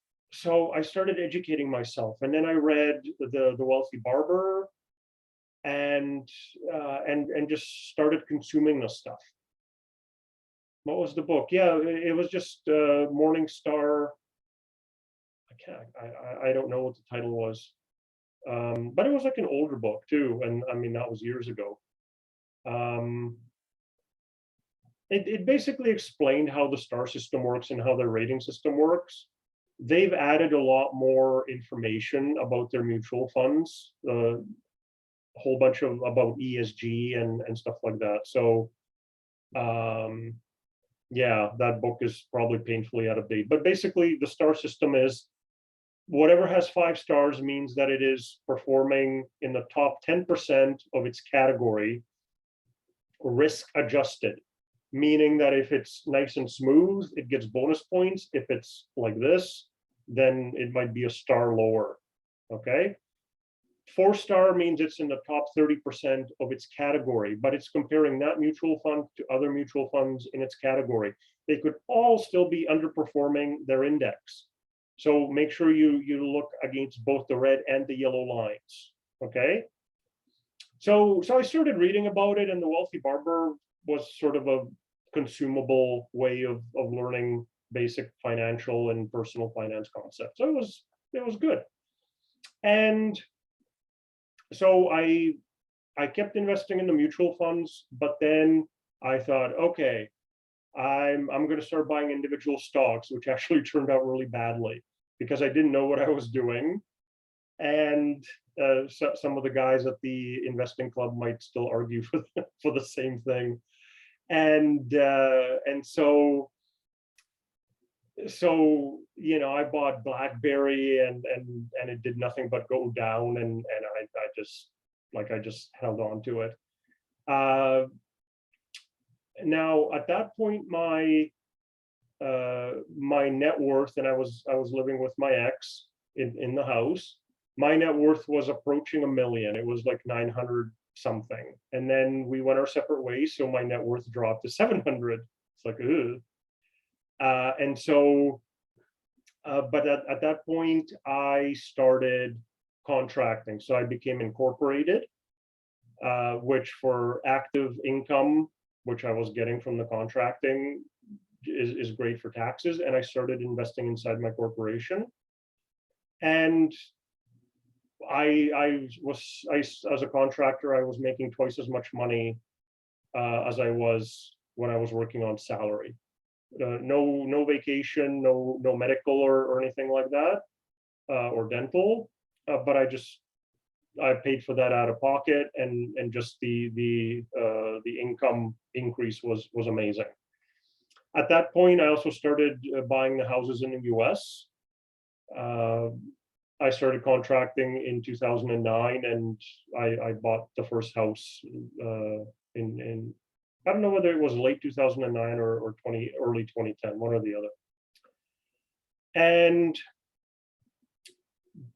I started educating myself, and then I read the Wealthy Barber, and just started consuming this stuff. What was the book? Yeah, it was just Morningstar. I don't know what the title was, but it was like an older book too, and I mean that was years ago. It basically explained how the star system works and how their rating system works. They've added a lot more information about their mutual funds, a whole bunch of about ESG and stuff like that. So yeah, that book is probably painfully out of date. But basically the star system is whatever has 5 stars means that it is performing in the top 10% of its category, risk adjusted, meaning that if it's nice and smooth, it gets bonus points. If it's like this, then it might be a star lower. Okay. 4-star means it's in the top 30% of its category, but it's comparing that mutual fund to other mutual funds in its category. They could all still be underperforming their index. So make sure you look against both the red and the yellow lines. Okay. So I started reading about it, and the Wealthy Barber was sort of a consumable way of learning basic financial and personal finance concepts. So it was good. And so I kept investing in the mutual funds, but then I thought, okay, I'm going to start buying individual stocks, which actually turned out really badly because I didn't know what I was doing. And so some of the guys at the investing club might still argue for the same thing. And so I bought BlackBerry, and it did nothing but go down, and I just held on to it. Now at that point, my net worth, and I was living with my ex in the house. My net worth was approaching $1 million. It was like 900 something, and then we went our separate ways, so my net worth dropped to 700. It's like, ugh. And so, but at that point, I started contracting. So I became incorporated, which for active income, which I was getting from the contracting, is great for taxes. And I started investing inside my corporation. And as a contractor, I was making twice as much money as I was when I was working on salary. No vacation, no medical or anything like that. or dental, but I paid for that out of pocket, and just the income increase was amazing. At that point, I also started buying the houses in the US. I started contracting in 2009, and I bought the first house in I don't know whether it was late 2009 or early 2010, one or the other. And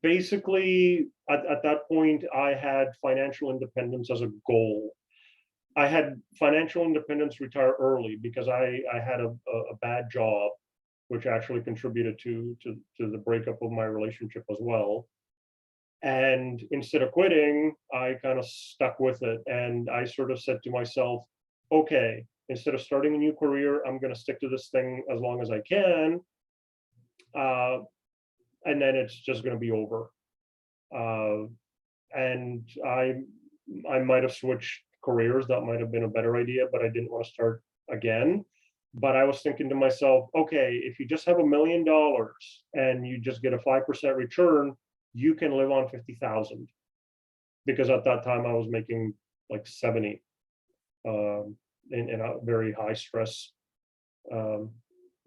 basically, at that point, I had financial independence as a goal. I had financial independence, retire early, because I had a bad job, which actually contributed to the breakup of my relationship as well. And instead of quitting, I kind of stuck with it. And I sort of said to myself, okay, instead of starting a new career, I'm going to stick to this thing as long as I can. And then it's just going to be over. And I might have switched careers. That might have been a better idea, but I didn't want to start again. But I was thinking to myself, okay, if you just have $1 million and you just get a 5% return, you can live on 50,000. Because at that time I was making like 70 in a very high stress,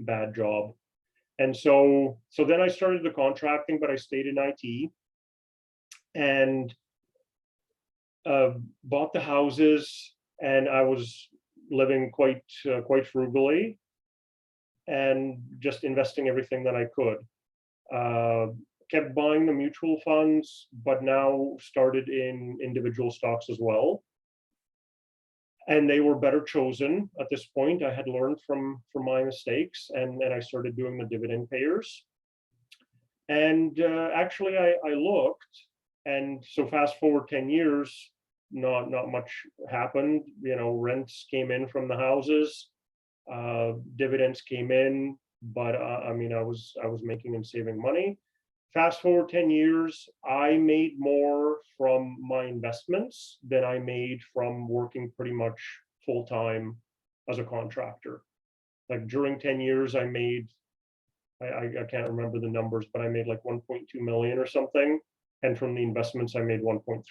bad job. And so then I started the contracting, but I stayed in IT and bought the houses, and I was living quite frugally and just investing everything that I could. Kept buying the mutual funds, but now started in individual stocks as well. And they were better chosen at this point. I had learned from my mistakes, and I started doing the dividend payers. And actually, I looked, and so fast forward 10 years, not much happened. You know, rents came in from the houses, dividends came in, but I mean, I was making and saving money. Fast forward 10 years, I made more from my investments than I made from working pretty much full time as a contractor. Like during 10 years, I made, I can't remember the numbers, but I made like 1.2 million or something. And from the investments, I made 1.3.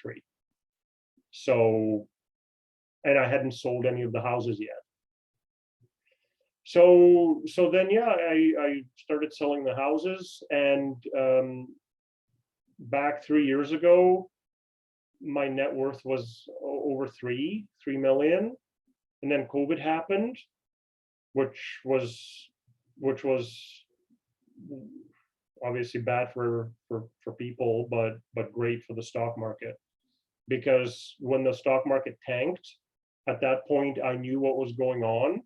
So, and I hadn't sold any of the houses yet. So then, yeah, I started selling the houses, and back 3 years ago, my net worth was over 3 million. And then COVID happened, which was obviously bad for people, but great for the stock market. Because when the stock market tanked, at that point, I knew what was going on.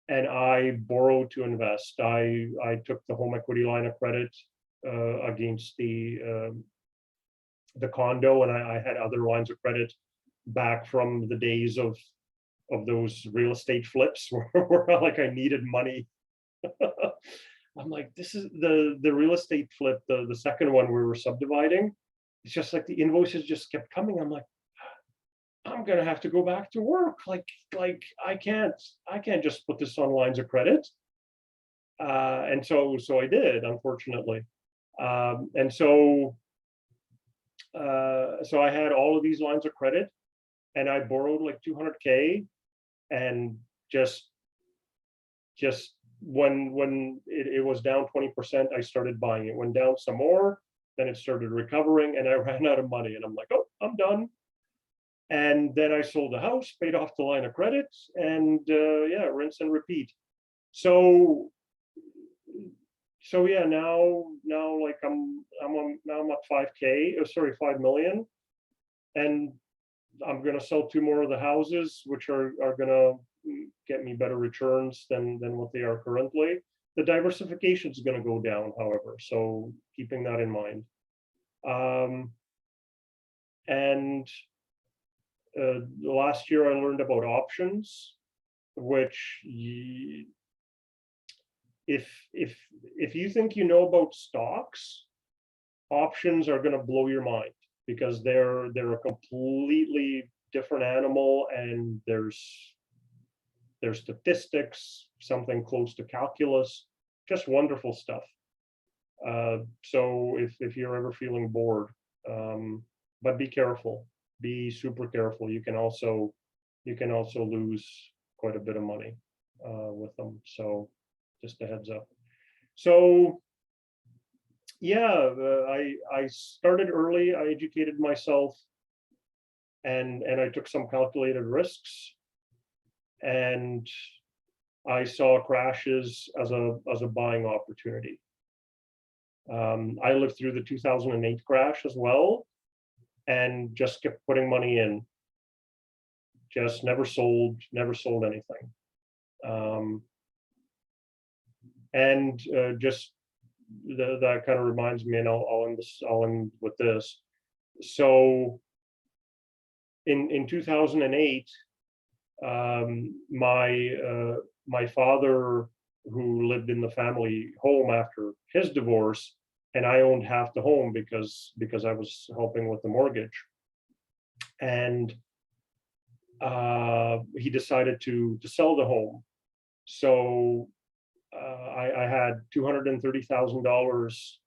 And I borrowed to invest. I took the home equity line of credit against the condo, and I had other lines of credit back from the days of those real estate flips where like I needed money. I'm like, this is the real estate flip, the second one we were subdividing. It's just like the invoices just kept coming. I'm like, I'm gonna have to go back to work. Like I can't just put this on lines of credit. And so I did, unfortunately. And so I had all of these lines of credit, and I borrowed like 200K, and just when it was down 20%, I started buying. It went down some more, then it started recovering, and I ran out of money, and I'm like, oh, I'm done. And then I sold the house, paid off the line of credit, and yeah, rinse and repeat. So yeah, now like I'm at 5K, sorry, 5 million, and I'm gonna sell 2 more of the houses, which are gonna get me better returns than what they are currently. The diversification is gonna go down, however, so keeping that in mind. And last year I learned about options, which if you think you know about stocks, options are going to blow your mind, because they're a completely different animal, and there's statistics, something close to calculus, just wonderful stuff. So if you're ever feeling bored, but be careful, be super careful. You can also lose quite a bit of money with them. So just a heads up. So yeah, I started early. I educated myself, and I took some calculated risks, and I saw crashes as a buying opportunity. I lived through the 2008 crash as well, and just kept putting money in. Just never sold anything. And just that kind of reminds me, and I'll end with this. So in 2008, my father, who lived in the family home after his divorce, and I owned half the home because I was helping with the mortgage, and he decided to sell the home. So I had $230,000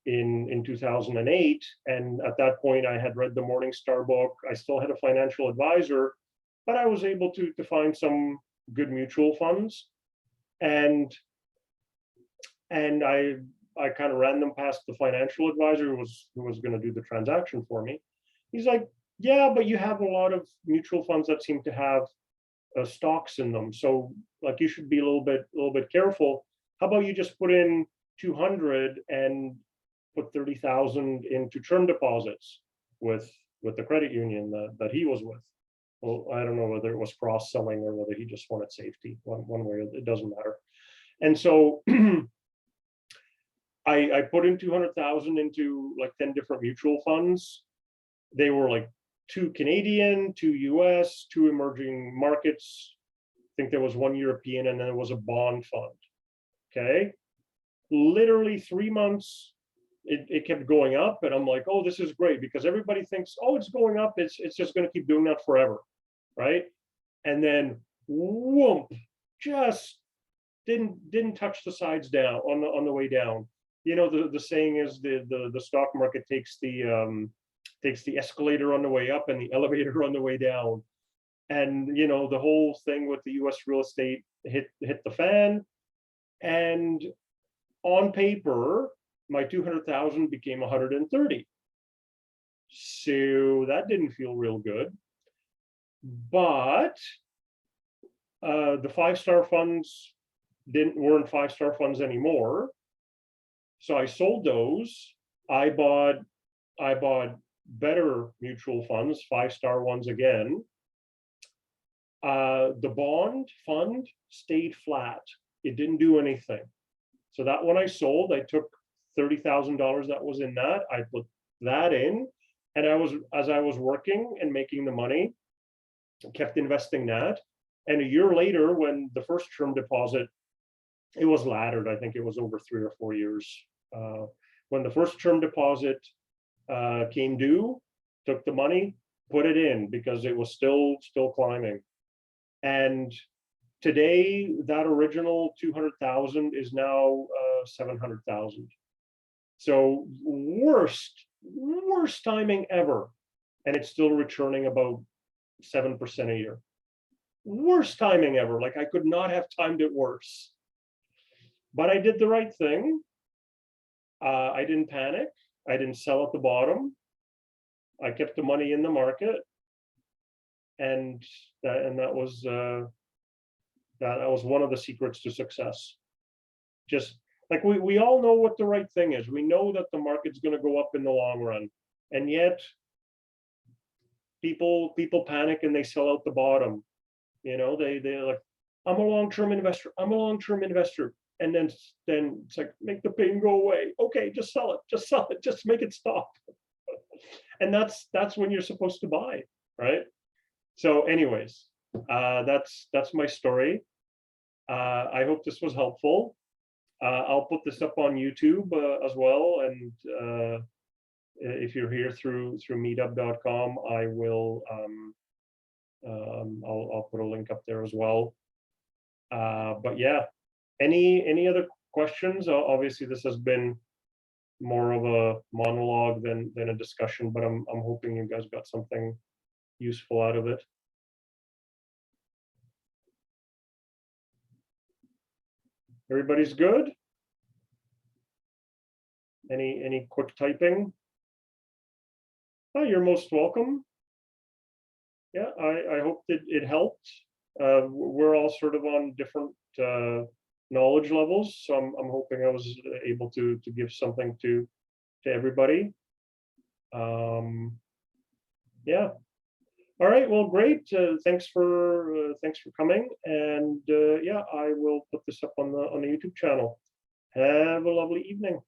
in 2008, and at that point I had read the Morningstar book. I still had a financial advisor, but I was able to find some good mutual funds, and I kind of ran them past the financial advisor who was going to do the transaction for me. He's like, yeah, but you have a lot of mutual funds that seem to have stocks in them, so like you should be a little bit careful. How about you just put in 200 and put 30,000 into term deposits with the credit union that he was with. Well, I don't know whether it was cross-selling or whether he just wanted safety. One way, it doesn't matter. And so I put in 200,000 into like 10 different mutual funds. They were like 2 Canadian, 2 US, 2 emerging markets. I think there was 1 European, and then there was a bond fund. Okay. Literally 3 months, it kept going up, and I'm like, oh, this is great, because everybody thinks, oh, it's going up, it's just going to keep doing that forever, right? And then whoomp, just didn't touch the sides down on the way down. You know, the saying is the stock market takes the escalator on the way up and the elevator on the way down. And you know, the whole thing with the US real estate hit the fan, and on paper my 200,000 became 130. So that didn't feel real good. But the 5-star funds weren't 5-star funds anymore. So I sold those. I bought better mutual funds, 5-star ones again. The bond fund stayed flat. It didn't do anything. So that one I sold, I took $30,000 that was in that. I put that in, and as I was working and making the money, kept investing that. And a year later, when the first term deposit, it was laddered. I think it was over 3 or 4 years. When the first term deposit came due, took the money, put it in, because it was still climbing. And today, that original 200,000 is now 700,000. So worst timing ever, and it's still returning about 7% a year. Worst timing ever. Like, I could not have timed it worse. But I did the right thing. I didn't panic. I didn't sell at the bottom. I kept the money in the market, and that was one of the secrets to success. Just like we all know what the right thing is. We know that the market's going to go up in the long run, and yet people panic and they sell out the bottom. You know, they're like, I'm a long-term investor. I'm a long-term investor. And then it's like, make the pain go away. Okay, just sell it. Just sell it. Just make it stop. And that's when you're supposed to buy, right? So anyways, that's my story. I hope this was helpful. I'll put this up on YouTube as well. And if you're here through meetup.com, I will I'll put a link up there as well. But yeah, any other questions? Obviously, this has been more of a monologue than a discussion, but I'm hoping you guys got something useful out of it. Everybody's good? Any quick typing? Oh, you're most welcome. Yeah, I hope that it helped. We're all sort of on different knowledge levels, so I'm hoping I was able to give something to everybody. Yeah. All right. Well, great. Thanks for coming, and yeah, I will put this up on the YouTube channel. Have a lovely evening.